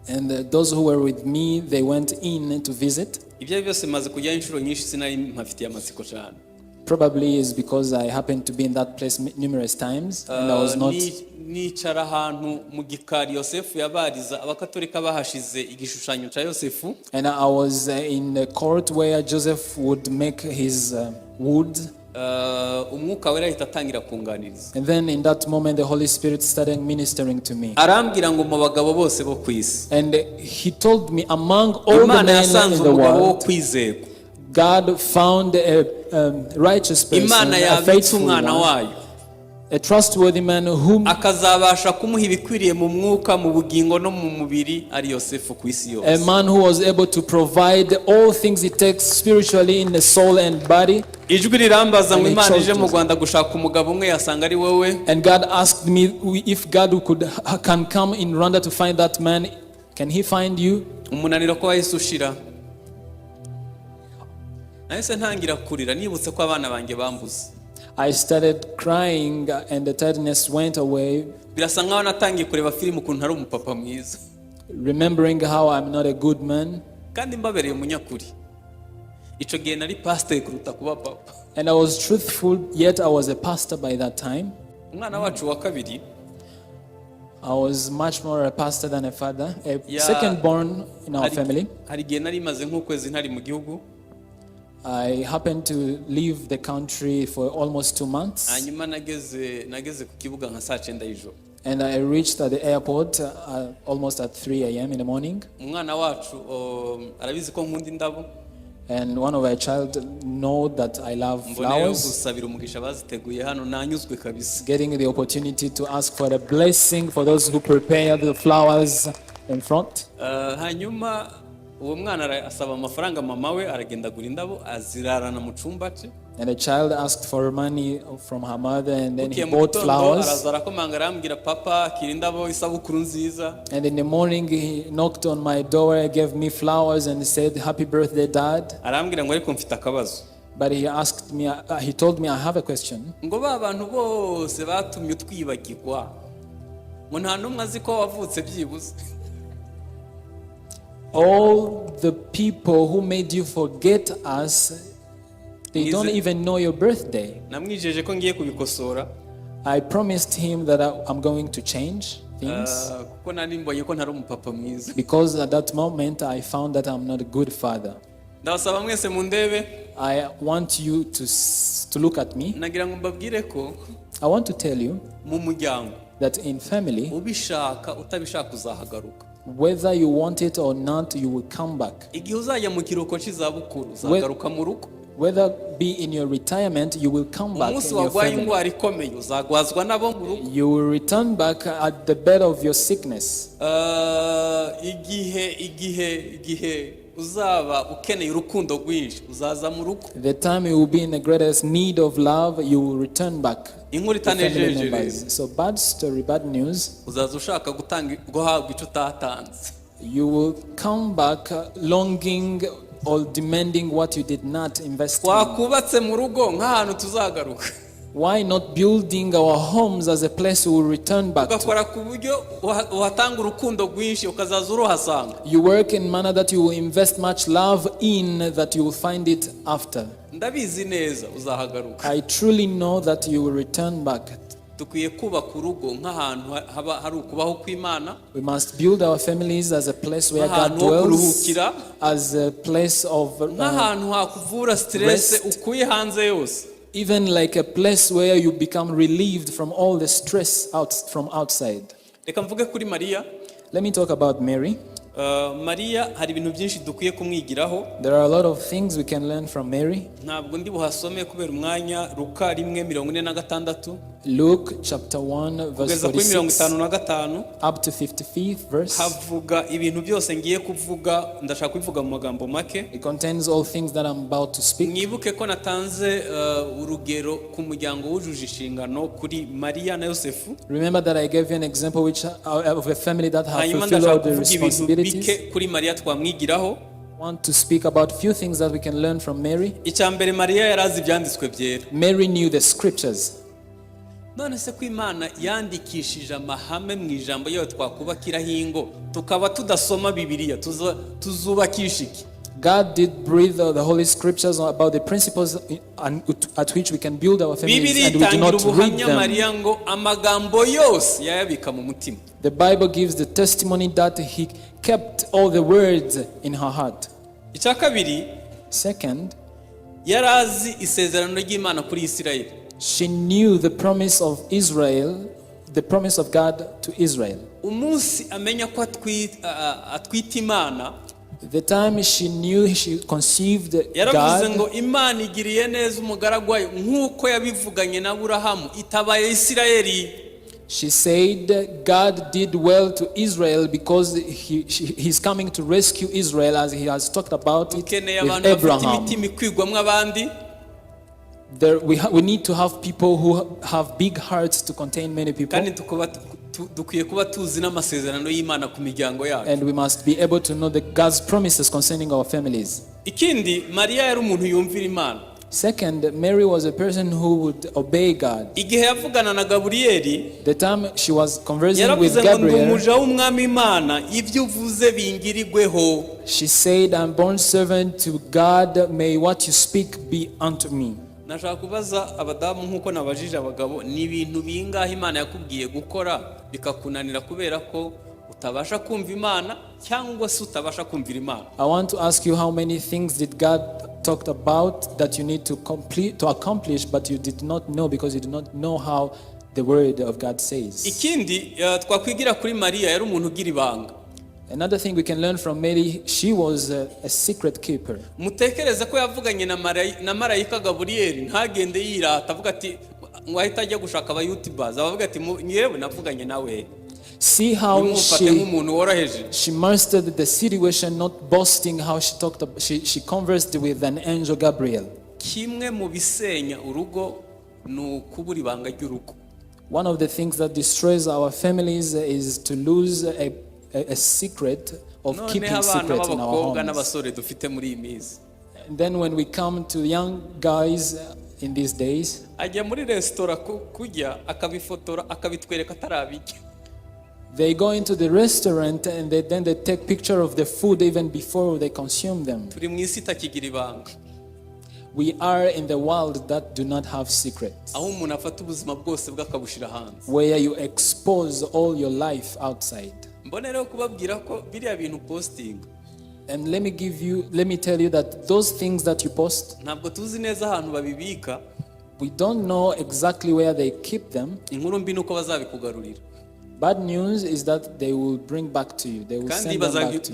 A: And those who were with me, they went in to visit. Probably is because I happened to be in that place numerous times and I was not. And I was in the court where Joseph would make his wood.
B: Umwuka wera itatangira kunganiriza.
A: And then in that moment the Holy Spirit started ministering to me.
B: Arambwira ngo mu bagabo bose bo kwisi.
A: And he told me among all the men in the world, God found a righteous person, a faithful one, a trustworthy man whom
B: akazabasha kumuha ibikwiriye mu mwuka mu bugingo no mu mubiri ari Yosefu ku isi yose.
A: A man who was able to provide all things it takes spiritually in the soul and body.
B: Ijwi rirambaza ngo Imana ije mu Rwanda gushaka umugabo umwe yasanga ari wowe.
A: And God asked me if God can come in Rwanda to find that man, can he find you?
B: Umunaniro ko Yesu ushira. Nahise ntangira kurira nibutse ko abana banjye bambuze.
A: I started crying and the tiredness went away.
B: Birasa nkaho natangiye kureba film ukuntu ari umupapa mwiza.
A: Remembering how I'm not a good man.
B: Kandi mbabereye umunyakuri. Ico gihe nari pastor kuruta kuba papa.
A: And I was truthful, yet I was a pastor by that time.
B: Umwana wacu wa kabiri.
A: I was much more a pastor than a father, a second born in our family.
B: Hari gihe nari maze nk'ukwezi ntari mu gihugu.
A: I happened to leave the country for almost 2 months.
B: Hanyuma nageze ku kibuga nka saa 9 y'ijoro.
A: And I reached at the airport almost at 3 a.m. in the morning.
B: Umwana wacu arabizi ko nkunda indabo.
A: And one of our child know that I love flowers. Getting the opportunity to ask for a blessing for those who prepare the flowers in front.
B: Hanyuma uwo mwana asaba amafaranga mama we aragenda gura indabo azirarana mu cumba cye.
A: And the child asked for money from her mother and then he bought flowers. And in the morning he knocked on my door, gave me flowers and said, "Happy birthday, Dad." But he asked me, he told me, I have a question. All the people who made you forget us, they don't even know your birthday. I promised him that I'm going to change things. Because at that moment I found that I'm not a good father. I want you to look at me. I want to tell you that in family, whether you want it or not, you will come back. Whether be in your retirement, you will come back in your family. You will return back at the bed of your sickness. The time you will be in the greatest need of love, you will return back. So bad story, bad news. You will come back longing or demanding what you did not invest in. Why not building our homes as a place we will return back to? You work in a manner that you will invest much love in, that you will find it after.
B: ndabizi neza uzahagaruka.
A: I truly know that you will return back.
B: Dukwiye kubaka urugo nk'ahantu haba hari ukubaho kw'Imana.
A: We must build our families as a place where God dwells, as a place of
B: nk'ahantu hakuvura stress ukuye hanze yose.
A: Even like a place where you become relieved from all the stress from outside.
B: Reka mvuge kuri Maria.
A: Let me talk about Mary.
B: Maria hari ibintu byinshi dukwiye kumwigiraho.
A: There are a lot of things we can learn from Mary.
B: Ntabwo ndi buhasome kubera umwanya. Luka 1:46.
A: Luke chapter 1 verse
B: 46
A: up to 55th verse.
B: Havuga ibintu byose ngiye kuvuga, ndashaka kubivuga mu magambo make.
A: It contains all things that I'm about to speak.
B: Mwibuke ko natanze urugero ku muryango wujuje inshingano kuri Maria na Yosefu.
A: Remember that I gave you an example which of a family that have fulfilled all the responsibilities.
B: Kuri Maria twamwigiraho.
A: I want to speak about few things that we can learn from Mary.
B: Icyambere Maria yarazi ibyanditswe byera.
A: Mary knew the scriptures.
B: None se ko Imana yandikishije amahame mu ijambo yayo twakubakiraho ingo tukaba tudasoma Bibiliya tuzubakisha iki?
A: God did breathe the holy scriptures about the principles at which we can build our families, and we do not read them.
B: Maria ngo amagambo yose yayabika mu mutima.
A: The Bible gives the testimony that he kept all the words in her heart.
B: Icya kabiri,
A: second,
B: yarazi isezerano ry'Imana kuri Isirayeli.
A: She knew the promise of Israel, the promise of God to Israel.
B: Umunsi amenya ko atwita Imana,
A: the time she knew she conceived God,
B: yaravuze ngo Imana igiriye neza umugaragu wayo nk'uko yabivuganye na Aburahamu itabaye Isirayeli.
A: She said God did well to Israel because he's coming to rescue Israel as he has talked about it with Abraham. We need to have people who have big hearts to contain many people. And we must be able to know God's promises concerning our families. Second, Mary was a person who would obey God. The time she was conversing with Gabriel, she said, I'm born servant to God, may what you speak be unto me.
B: Nashaka kubaza abadamu nkuko nabajije abagabo ni ibintu bingahe Imana yakubwiye gukora bikakunanira kubera ko utabasha kumva Imana cyangwa se utabasha kumvira Imana.
A: I want to ask you, how many things did God talked about that you need to accomplish but you did not know because you did not know how the word of God says.
B: Ikindi twakwigira kuri Maria yari umuntu ugira ibanga.
A: Another thing we can learn from Mary, she was a secret keeper.
B: Mutekereze ko yavuganye na marayika Gabriel ntagende yirata avuga ati ngwahita ajya gushaka aba YouTubers avuga ati nyewe navuganye nawe.
A: See how she mastered the situation, not boasting how she talked. She conversed with an angel Gabriel.
B: Kimwe mu bisenya urugo n'ukubura ibanga ry'urugo.
A: One of the things that destroys our families is to lose a secret of keeping secret in our homes. And then when we come to young guys in these days, they go into the restaurant and then they take picture of the food even before they consume them. We are in the world that do not have secrets, where you expose all your life outside. And let me tell you that those things that you post, we don't know exactly where they keep them. Bad news is that they will bring back to you. They will send them back to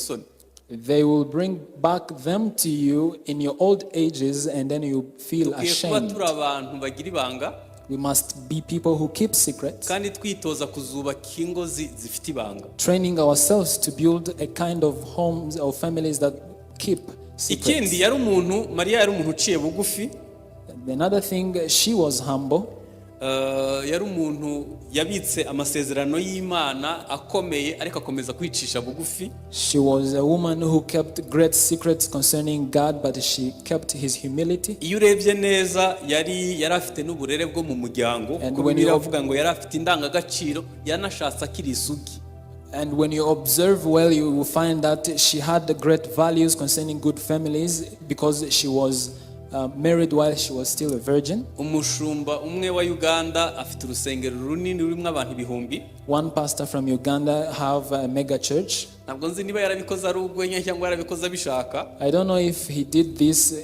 A: you. They will bring back them to you in your old ages, and then you feel ashamed. We must be people who keep secrets, training ourselves to build a kind of homes or families that keep secrets. Another thing, she was humble.
B: Yari umuntu yabitse amasezerano y'Imana akomeye ariko akomeza kwicisha bugufi.
A: She was a woman who kept great secrets concerning God, but she kept his humility.
B: Iyo urebye neza yari afite n'uburere bwo mu muryango, kuko biravuga ngo yari afite indangagaciro yanashatse akiri isugi.
A: And when you observe well, you will find that she had great values concerning good families because she was married while she was still a virgin.
B: umushumba umwe wa Uganda afite urusengero runini rurimo abantu ibihumbi.
A: One pastor from Uganda have a mega church.
B: Ntabwo nzi niba yarabikoze ari urwenya cyangwa yarabikoze abishaka.
A: I don't know if he did this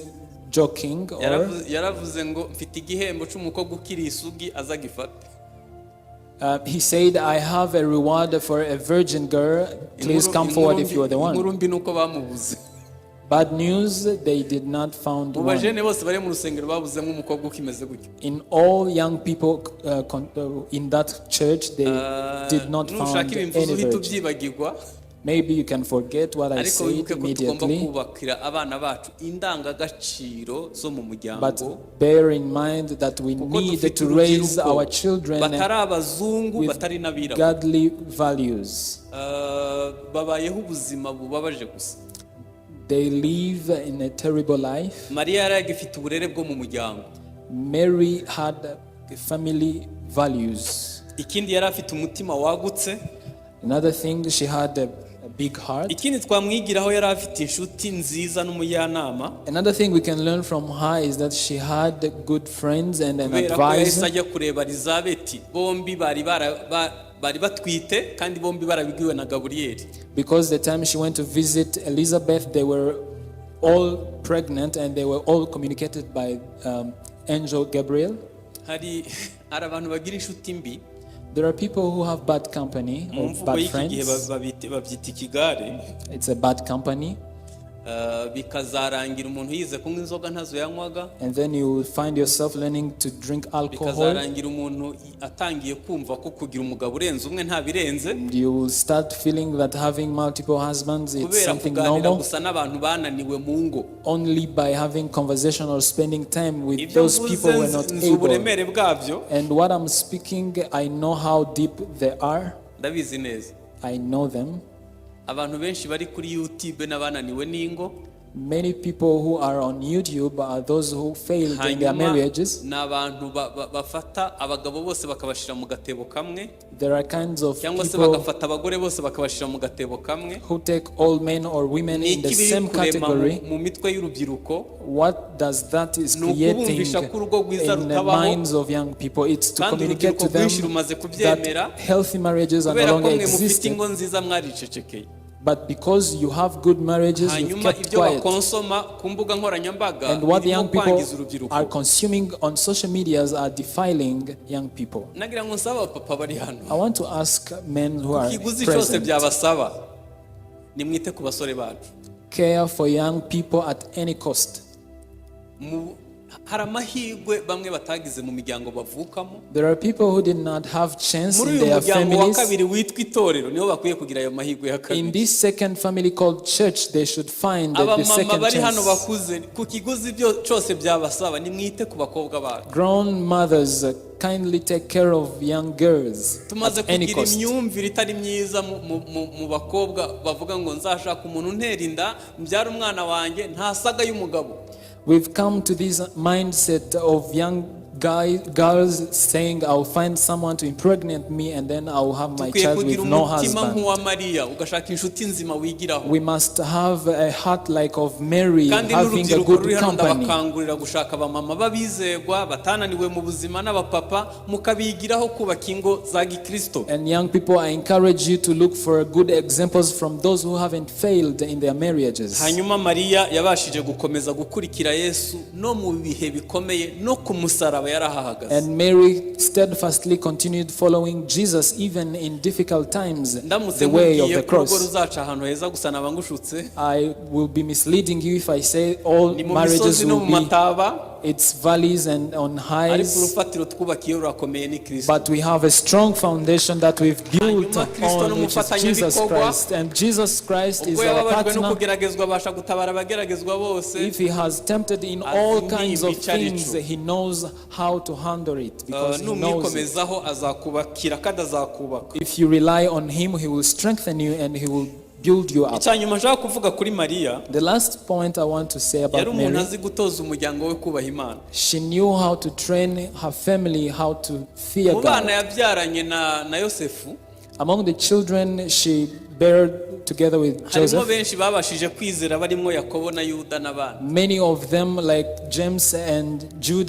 A: joking or
B: yaravuze ngo mfite igihembo cy'umukobwa ukiri isugi azagifata.
A: He said, I have a reward for a virgin girl. Please come forward if you are the one.
B: Inkuru nuko bamubuze.
A: Bad news, they did not found one.
B: Ubajene bose bari mu rusengero babuzemo umukobwa ukimeze gutyo.
A: In all young people in that church, they did not found any virgin. Maybe you can forget what I said immediately. But bear in mind that we need to raise our children with godly values. They live in a terrible life. Mary had family values. Another thing, she had a big heart. Another thing we can learn from her is that she had good friends and an advisor. Because the time she went to visit Elizabeth, they were all pregnant and they were all communicated by angel Gabriel. There are people who have bad company or bad friends. It's a bad company. And then you find yourself learning to drink alcohol. And you will start feeling that having multiple husbands is something normal. Only by having conversation or spending time with those people who are not able. And what I'm speaking, I know how deep they are. I know them. Many people who are on YouTube are those who failed in their marriages. There are kinds of people who take all men or women in the same category. What does that is creating in the minds of young people? It's to communicate to them that healthy marriages are no longer existing. But because you have good marriages, you've kept quiet. And what the young people are consuming on social medias are defiling young people. I want to ask men who are present, care for young people at any cost. There are people who did not have chance in their families. In this second family called church, they should find the second chance. Grown mothers, kindly take care of young girls at any cost. We've come to this mindset of young girls saying, I'll find someone to impregnate me and then I'll have my child with no husband. We must have a heart like of Mary, having a good company. And young people, I encourage you to look for good examples from those who haven't failed in their marriages. And Mary steadfastly continued following Jesus even in difficult times, the way of the cross. I will be misleading you if I say all marriages will be its valleys and on highs, but we have a strong foundation that we've built on, which is Jesus Christ, and Jesus Christ is our partner. If he has tempted in all kinds of things, he knows how to handle it, because he knows it. If you rely on him, he will strengthen you and he will build you up. The last point I want to say about Mary, she knew how to train her family how to fear God. Among the children she bare together with
B: harimo
A: Joseph,
B: benshi babashije kwizera barimo Yakobo na Yuda n'abandi.
A: many of them, like James and Jude,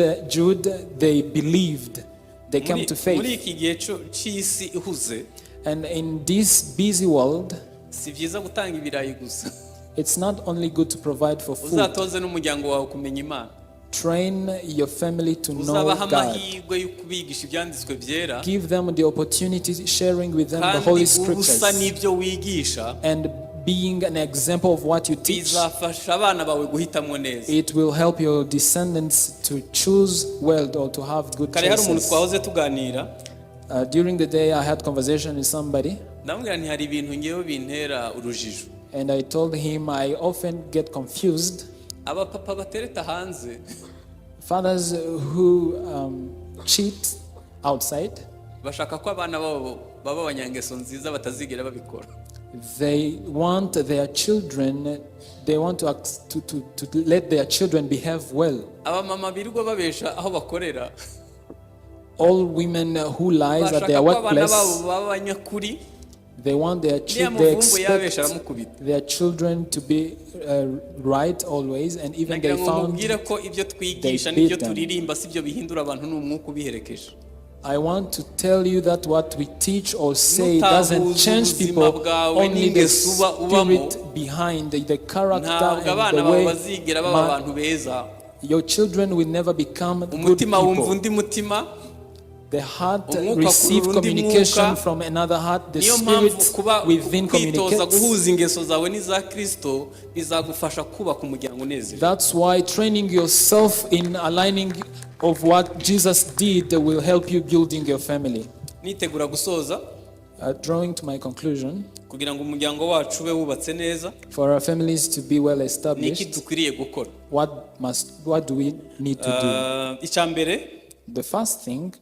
A: they believed. They came to
B: Muri
A: faith.
B: iki gihe cy'isi ihuze,
A: And in this busy world,
B: si byiza gutanga ibirayi gusa.
A: it's not only good to provide for food.
B: Uzatoze n'umuryango wawe kumenya Imana.
A: Train your family to know
B: Uzabaha
A: God.
B: amahirwe yo kubigisha ibyanditswe byera,
A: Give them the opportunity, sharing with them the
B: kandi
A: Holy
B: ubusa
A: Scriptures,
B: n'ibyo wigisha
A: and being an example of what you teach.
B: bizafasha abana bawe guhitamo neza.
A: It will help your descendants to choose well or to have good
B: Kare hari umuntu
A: choices.
B: twahoze tuganira,
A: During the day, I had conversation with somebody,
B: ndamubwira nti hari ibintu ngewe bintera urujijo.
A: and I told him I often get confused.
B: Abapapa batereta hanze
A: Fathers who cheat outside,
B: bashaka ko abana babo baba abanyangeso nziza batazigera babikora.
A: they want their children, they want to let their children behave well.
B: Abamama birirwa babesha aho bakorera,
A: All women who lies at
B: bashaka
A: their
B: ko abana
A: workplace,
B: babo baba abanyakuri,
A: they want their they expect their children to be right always, and even they
B: nagira ngo
A: found
B: mubwire ko ibyo twigisha
A: they
B: n'ibyo
A: beat them.
B: turirimba si byo bihindura abantu n'umwuka ubiherekeje.
A: I want to tell you that what we teach or say doesn't change people, only the spirit behind, the character
B: Ntabwo
A: and
B: abana
A: the
B: bawe
A: way
B: bazigera baba abantu beza.
A: your children will never become good
B: Umutima wumva
A: people.
B: undi mutima,
A: The heart
B: umwuka
A: receives
B: akurura undi
A: communication
B: mwuka.
A: from another heart. The
B: Niyo mpamvu
A: spirit
B: kuba
A: within
B: kwitoza
A: communicates.
B: guhuza ingeso zawe n'iza Kristo bizagufasha kubaka umuryango unezerewe.
A: That's why training yourself in aligning of what Jesus did will help you building your family.
B: Nitegura gusoza
A: Drawing to my conclusion,
B: kugira ngo umuryango wacu ube wubatse neza,
A: for our families to be well
B: niki
A: established,
B: dukwiriye gukora?
A: what do we need to do?
B: Icya mbere,
A: The first thing,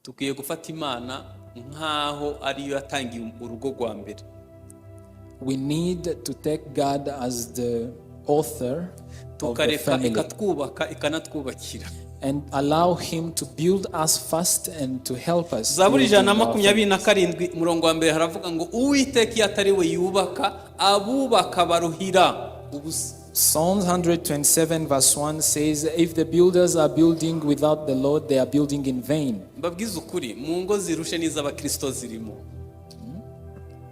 B: dukwiye gufata Imana nk'aho ariyo yatangiye urugo rwa mbere.
A: we need to take God as the author of the
B: Tukareka
A: family
B: ikatwubaka ikanatwubakira.
A: and allow him to build us first and to help us.
B: Zaburi
A: building our
B: 127 umurongo wa mbere haravuga ngo Uwiteka iyo atari we yubaka, abubaka baruhira ubusa.
A: Psalms 127 verse 1 says, if the builders are building without the Lord, they are building in vain.
B: Mbabwiza ukuri, mu ngo zirushe n'iz'abakristo zirimo.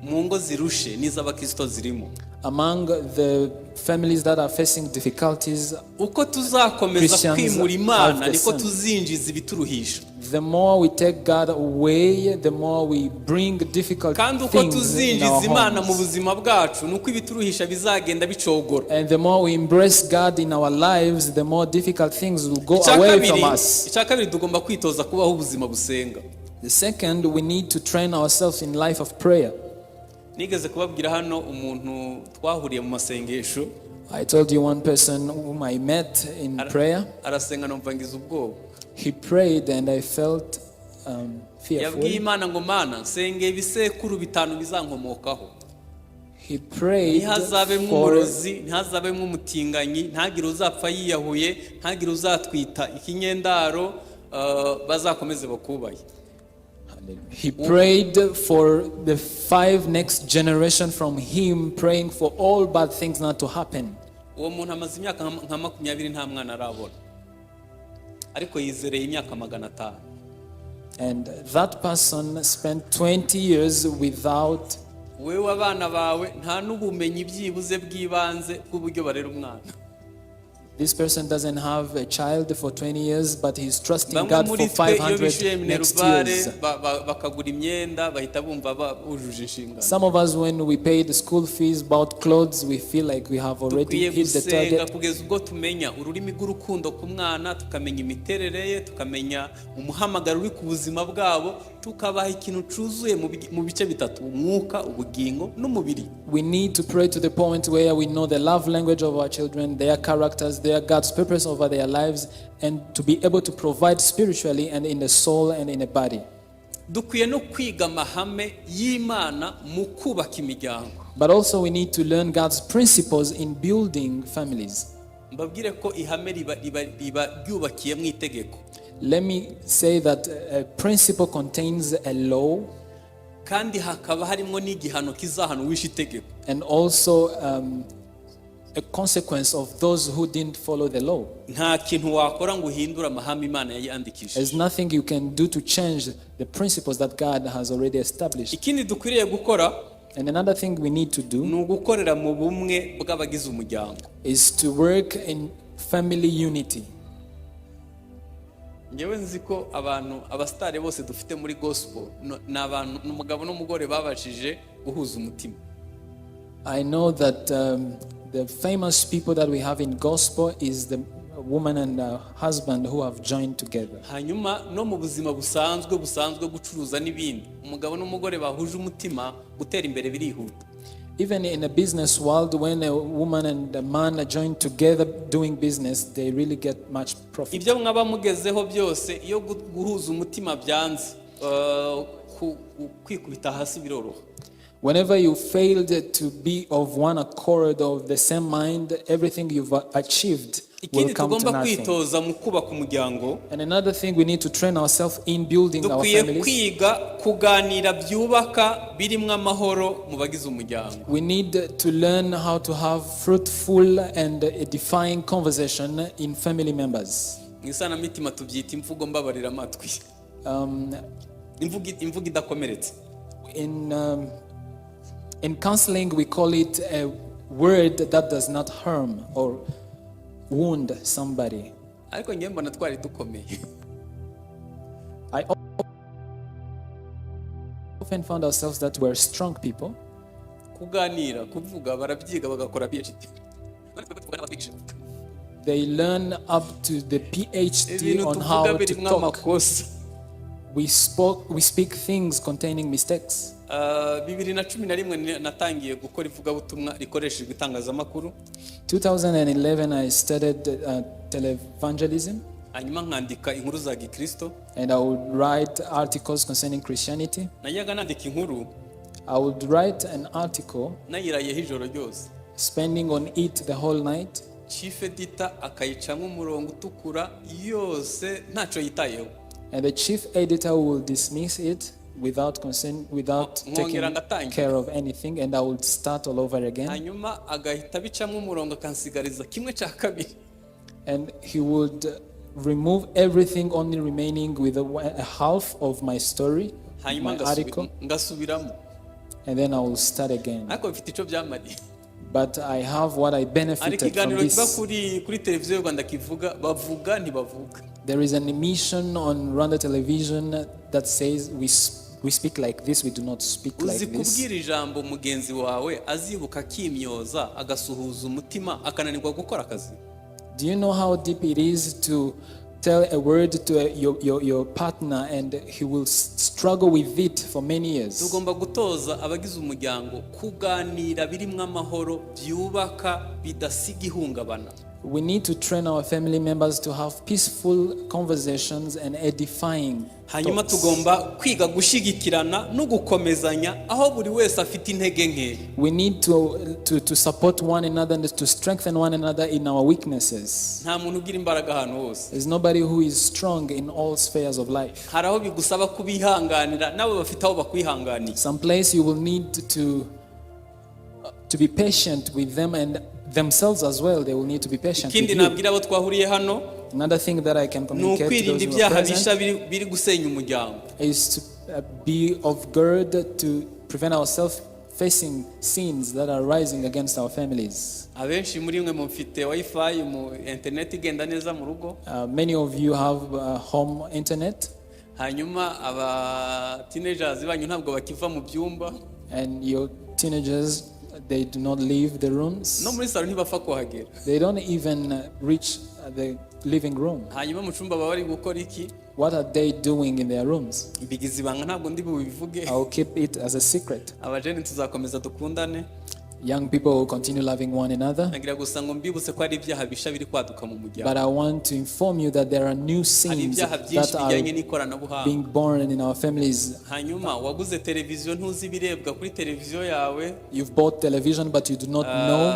B: Mu ngo zirushe n'iz'abakristo zirimo.
A: Among the families that are facing difficulties,
B: uko tuzakomeza
A: Christians
B: kwimura Imana
A: have the
B: niko
A: sense.
B: tuzinjiza ibituruhisha.
A: the more we take God away, the more we bring difficult
B: Kandi uko
A: things in
B: tuzinjiza
A: our
B: Imana mu
A: homes.
B: buzima bwacu nuko ibituruhisha bizagenda bicogora.
A: And the more we embrace God in our lives, the more difficult things will go away from us.
B: Icya kabiri tugomba kwitoza kubaho ubuzima busenga.
A: The second, we need to train ourselves in life of prayer.
B: Nigeze kubabwira hano umuntu twahuriye mu masengesho.
A: I told you one person whom I met in prayer.
B: Arasenga numva ngize ubwoba.
A: He prayed and I felt
B: Yabwiye
A: fearful.
B: Imana ngo Mana nsenge ibisekuru bitanu bizankomokaho.
A: He prayed
B: Ntihazabemwo
A: for
B: umurozi, ntihazabemwo umutinganyi, ntagire uzapfa yiyahuye, ntagire uzatwita ikinyendaro, bazakomeze bakubaye.
A: He prayed for the 5 next generation from him, praying for all bad things not to happen.
B: Uwo muntu amaze imyaka nka 20 nta mwana arabona, ariko yizereye imyaka 500.
A: And that person spent 20 years without.
B: Wewe abana bawe nta n'ubumenyi byibuze bw'ibanze bw'uburyo barera umwana.
A: This person doesn't have a child for 20 years, but he's trusting God for 500 next years.
B: bakagura imyenda bahita bumva bujuje inshingano.
A: Some of us, when we pay the school fees, bought clothes, we feel like we have already hit the target.
B: Kugeza ubwo tumenya ururimi rw'urukundo ku mwana, tukamenya imiterere ye, tukamenya umuhamagaro uri ku buzima bwabo, tukabaha ikintu cuzuye mu bice bitatu: umwuka, ubugingo n'umubiri.
A: We need to pray to the point where we know the love language of our children, their characters, their God's purpose over their lives, and to be able to provide spiritually and in the soul and in the body.
B: Dukwiye no kwiga amahame y'Imana mu kubaka imiryango.
A: But also we need to learn God's principles in building families.
B: Mbabwire ko ihame riba ryubakiye mu itegeko.
A: let me say that a principle contains a law,
B: kandi hakaba harimo n'igihano kizahana uwishe itegeko.
A: And also a consequence of those who didn't follow the law.
B: Nta kintu wakora ngo uhindure amahame Imana yandikishije.
A: There's nothing you can do to change the principles that God has already established.
B: Ikindi dukwiriye gukora,
A: and another thing we need to do,
B: ni ugukorera mu bumwe bw'abagize umuryango,
A: is to work in family unity.
B: Nyewe nzi ko abantu abastare bose dufite muri gospel n'abantu n'umugabo n'umugore babashije guhuza umutima.
A: I know that the famous people that we have in gospel is the woman and husband who have joined together.
B: Hanyuma no mu buzima busanzwe gucuruza n'ibindi, umugabo n'umugore bahuje umutima, gutera imbere birihuta.
A: Even in a business world, when a woman and a man are joined together doing business, they really get much profit.
B: Ibyo mwaba mugezeho byose iyo guhuza umutima byanze, kwikubita hasi biroroha.
A: Whenever you failed to be of one accord, of the same mind, everything you've achieved will come to nothing.
B: And
A: another thing we need to train ourselves in building our families. We need to learn how to have fruitful and edifying conversation in family members. In counseling, we call it a word that does not harm or wound somebody. I often found ourselves that we're strong people. They learn up to the PhD on how to talk. We speak things containing mistakes.
B: 2011 natangiye gukora ivugabutumwa rikoreshejwe itangazamakuru.
A: 2011 I started televangelism.
B: Hanyuma nkandika inkuru za Kristo.
A: And I would write articles concerning Christianity.
B: Najyaga nandika inkuru.
A: I would write an article.
B: Nayirayeho ijoro ryose.
A: Spending on it the whole night.
B: Chief editor akayicamo umurongo utukura yose ntaco yitayeho.
A: And the chief editor will dismiss it without taking care of anything, and I would start all over again. And he would remove everything, only remaining with a half of my story, my article, and then I will start again. But I have what I benefited from this. There is an emission on Rwanda television that says we speak like this, we do not speak like this. Do you know how deep it is to tell a word to your partner and he will struggle with it for many years? We need to train our family members to have peaceful conversations and edifying thoughts. We need to support one another and to strengthen one another in our weaknesses. There's nobody who is strong in all spheres of life. Some place you will need to be patient with them, and themselves as well, they will need to be patient with you. Another thing that I can communicate to those who are present is to be of guard to prevent ourselves facing sins that are rising against our families. Many of you have home internet. And your teenagers, they do not leave the rooms. They don't even reach the living room. What are they doing in their rooms? I'll keep it as a secret. Young people will continue loving one another.
B: nagira gusa ngo mbibutse ko ari ibyaha bisha biri kwaduka mu muryango.
A: But I want to inform you that there are new sins that are being born in our families.
B: Hanyuma waguze televiziyo ntuzi ibirebwa kuri televiziyo yawe.
A: You've bought television but you do not know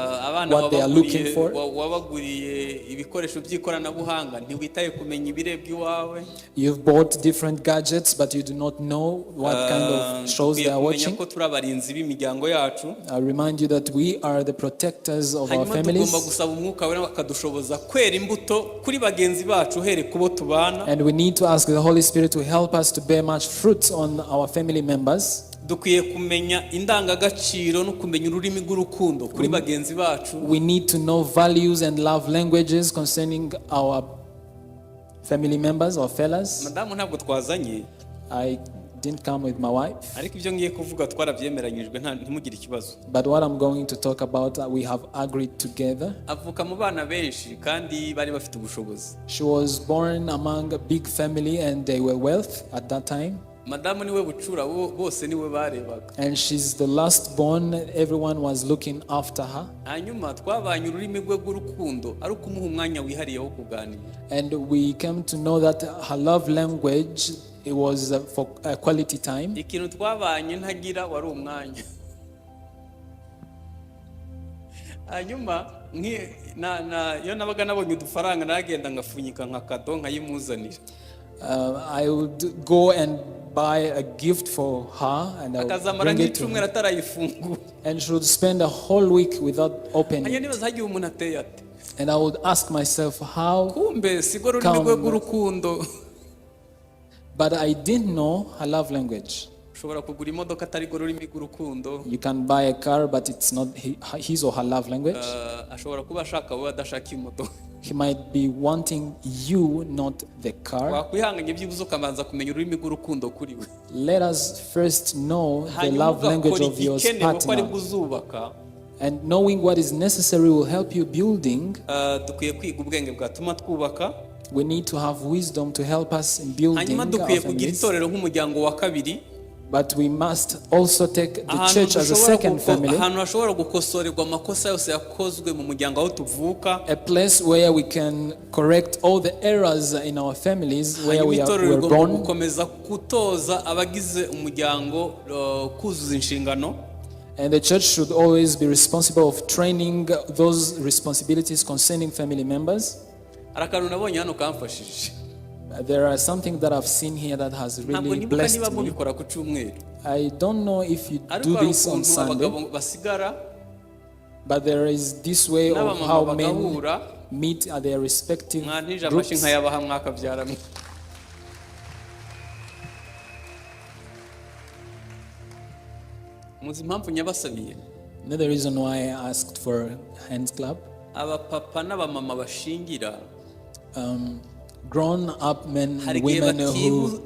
A: what they are looking for.
B: Wabaguriye ibikoresho by'ikoranabuhanga ntiwitaye kumenya ibirebwa iwawe.
A: You've bought different gadgets but you do not know what kind of shows they are watching.
B: Ko turabarinzi b'imiryango yacu.
A: I remind you that we are the protectors of our families. And we need to ask the Holy Spirit to help us to bear much fruit on our family members.
B: We
A: need to know values and love languages concerning our family members or fellows. I didn't come with my wife. But what I'm going to talk about, we have agreed together. She was born among a big family and they were wealthy at that time. And she's the last born, everyone was looking after her. And we came to know that her love language, it was for a quality time. I would go and buy a gift for her and I would bring it to her. And she would spend a whole week without opening it. And I would ask myself, how come? But I didn't know her love language. You can buy a car, but it's not his or her love language. He might be wanting you, not the car. Let us first know the love language of your partner. And knowing what is necessary will help you building. We need to have wisdom to help us in building our families. But we must also take the church as a second family. A place where we can correct all the errors in our families where we were born. And the church should always be responsible of training those responsibilities concerning family members. There are something that I've seen here that has really blessed me. I don't know if you do this on Sunday, but there is this way of how men meet at their respective groups. Another reason why I asked for a hands clap. Grown-up men and women who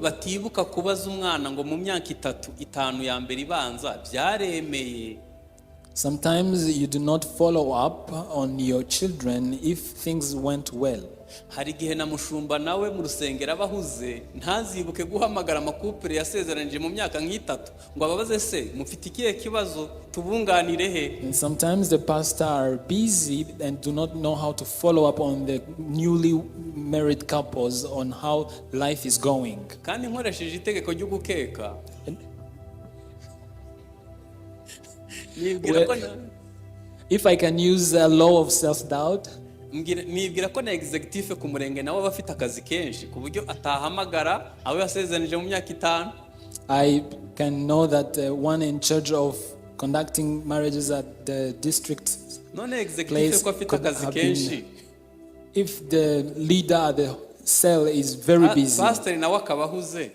A: sometimes you do not follow up on your children if things went well.
B: hari igihe namushumba nawe mu rusengero abahuze ntazibuke guhamagara amakupure yasezeranije mu myaka nk'itatu ngo ababaze se mufite ikihe kibazo tubunganire he.
A: And sometimes the pastor are busy and do not know how to follow up on the newly married couples on how life is going.
B: kandi nkoresheje itegeko ryo gukeka
A: if I can use a law of self-doubt,
B: nibwira ko na executive ku murenge nawe bafite akazi kenshi ku buryo atahamagara abo yasezeranije mu myaka 5.
A: I can know that one in charge of conducting marriages at the district
B: place could have been,
A: if the leader at the cell is very busy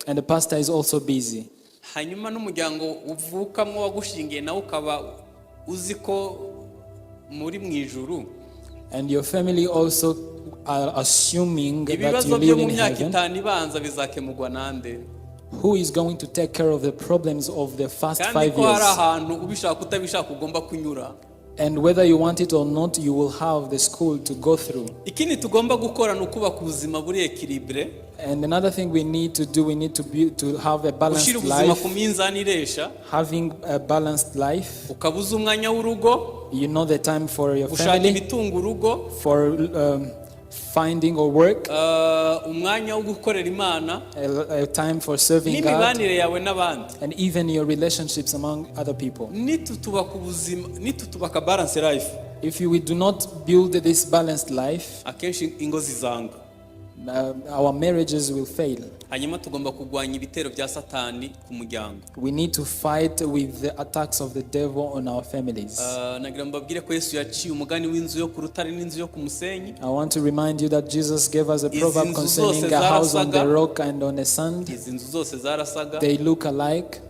A: and the pastor is also busy.
B: hanyuma n'umuryango uvukamo wagushingiye nawe ukaba uziko muri mwijuru.
A: And your family also are assuming that you live in heaven. Who is going to take care of the problems of the first 5 years? And whether you want it or not, you will have the school to go through.
B: Ikindi tugomba gukora nukubaka ubuzima buri equilibre.
A: And another thing we need to do, we need to have a balanced life. Having a balanced life. You know the time for your family, for finding or work, a time for serving God, and even your relationships among other people. If we do not build this balanced life, our marriages will fail. We need to fight with the attacks of the devil on our families. I want to remind you that Jesus gave us a proverb concerning a house on the rock and on the sand. They look alike.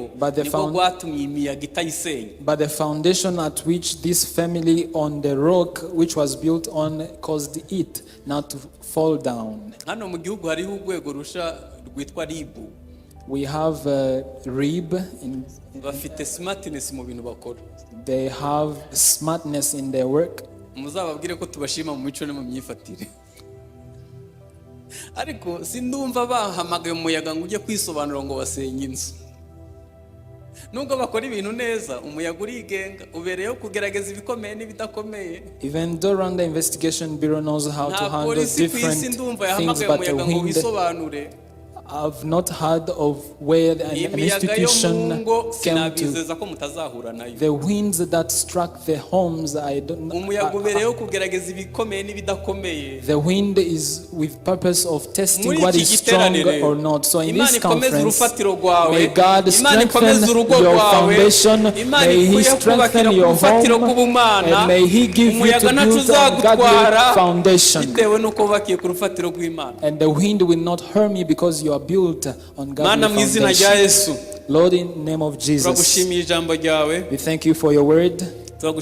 A: But the foundation at which this family on the rock which was built on caused it not to fall down. We have RIB. They have smartness in their work.
B: Ariko sindumva bahamagaye umuyaga ngo ujye kwisobanura ngo basenye inzu. Nubwo bakora ibintu neza, umuyaga urigenga, ubereyeho kugerageza ibikomeye n'ibidakomeye.
A: Even though Rwanda Investigation Bureau knows how to handle different things, but the wind, I've not heard of where an institution came to. The winds that struck the homes, I don't know. The wind is with purpose of testing what is strong or not. So in this conference, may God strengthen your foundation, may He strengthen your home, and may He give you to build a godly foundation. And the wind will not harm you because you are built on godly foundation. Lord, in the name of Jesus, we thank you for your word. We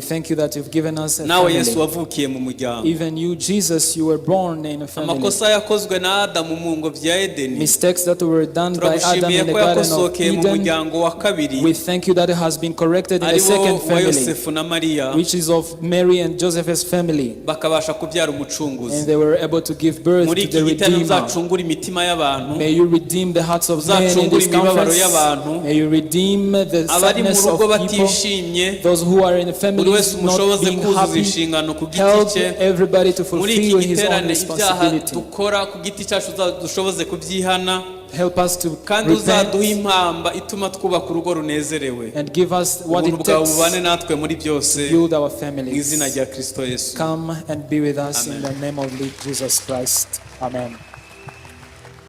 A: thank you that you've given us a family. Even you, Jesus, you were born in a family. Mistakes that were done by Adam in the Garden of Eden, we thank you that it has been corrected in the second family, which is of Mary and Joseph's family. And they were able to give birth to the Redeemer. May you redeem the hearts of men in this conference. May you redeem the sadness of people. Those who are in the families not being happy, help everybody to fulfill his own responsibility. Help us to repent and give us what it takes to build our families. Come and be with us in the name of Jesus Christ. Amen.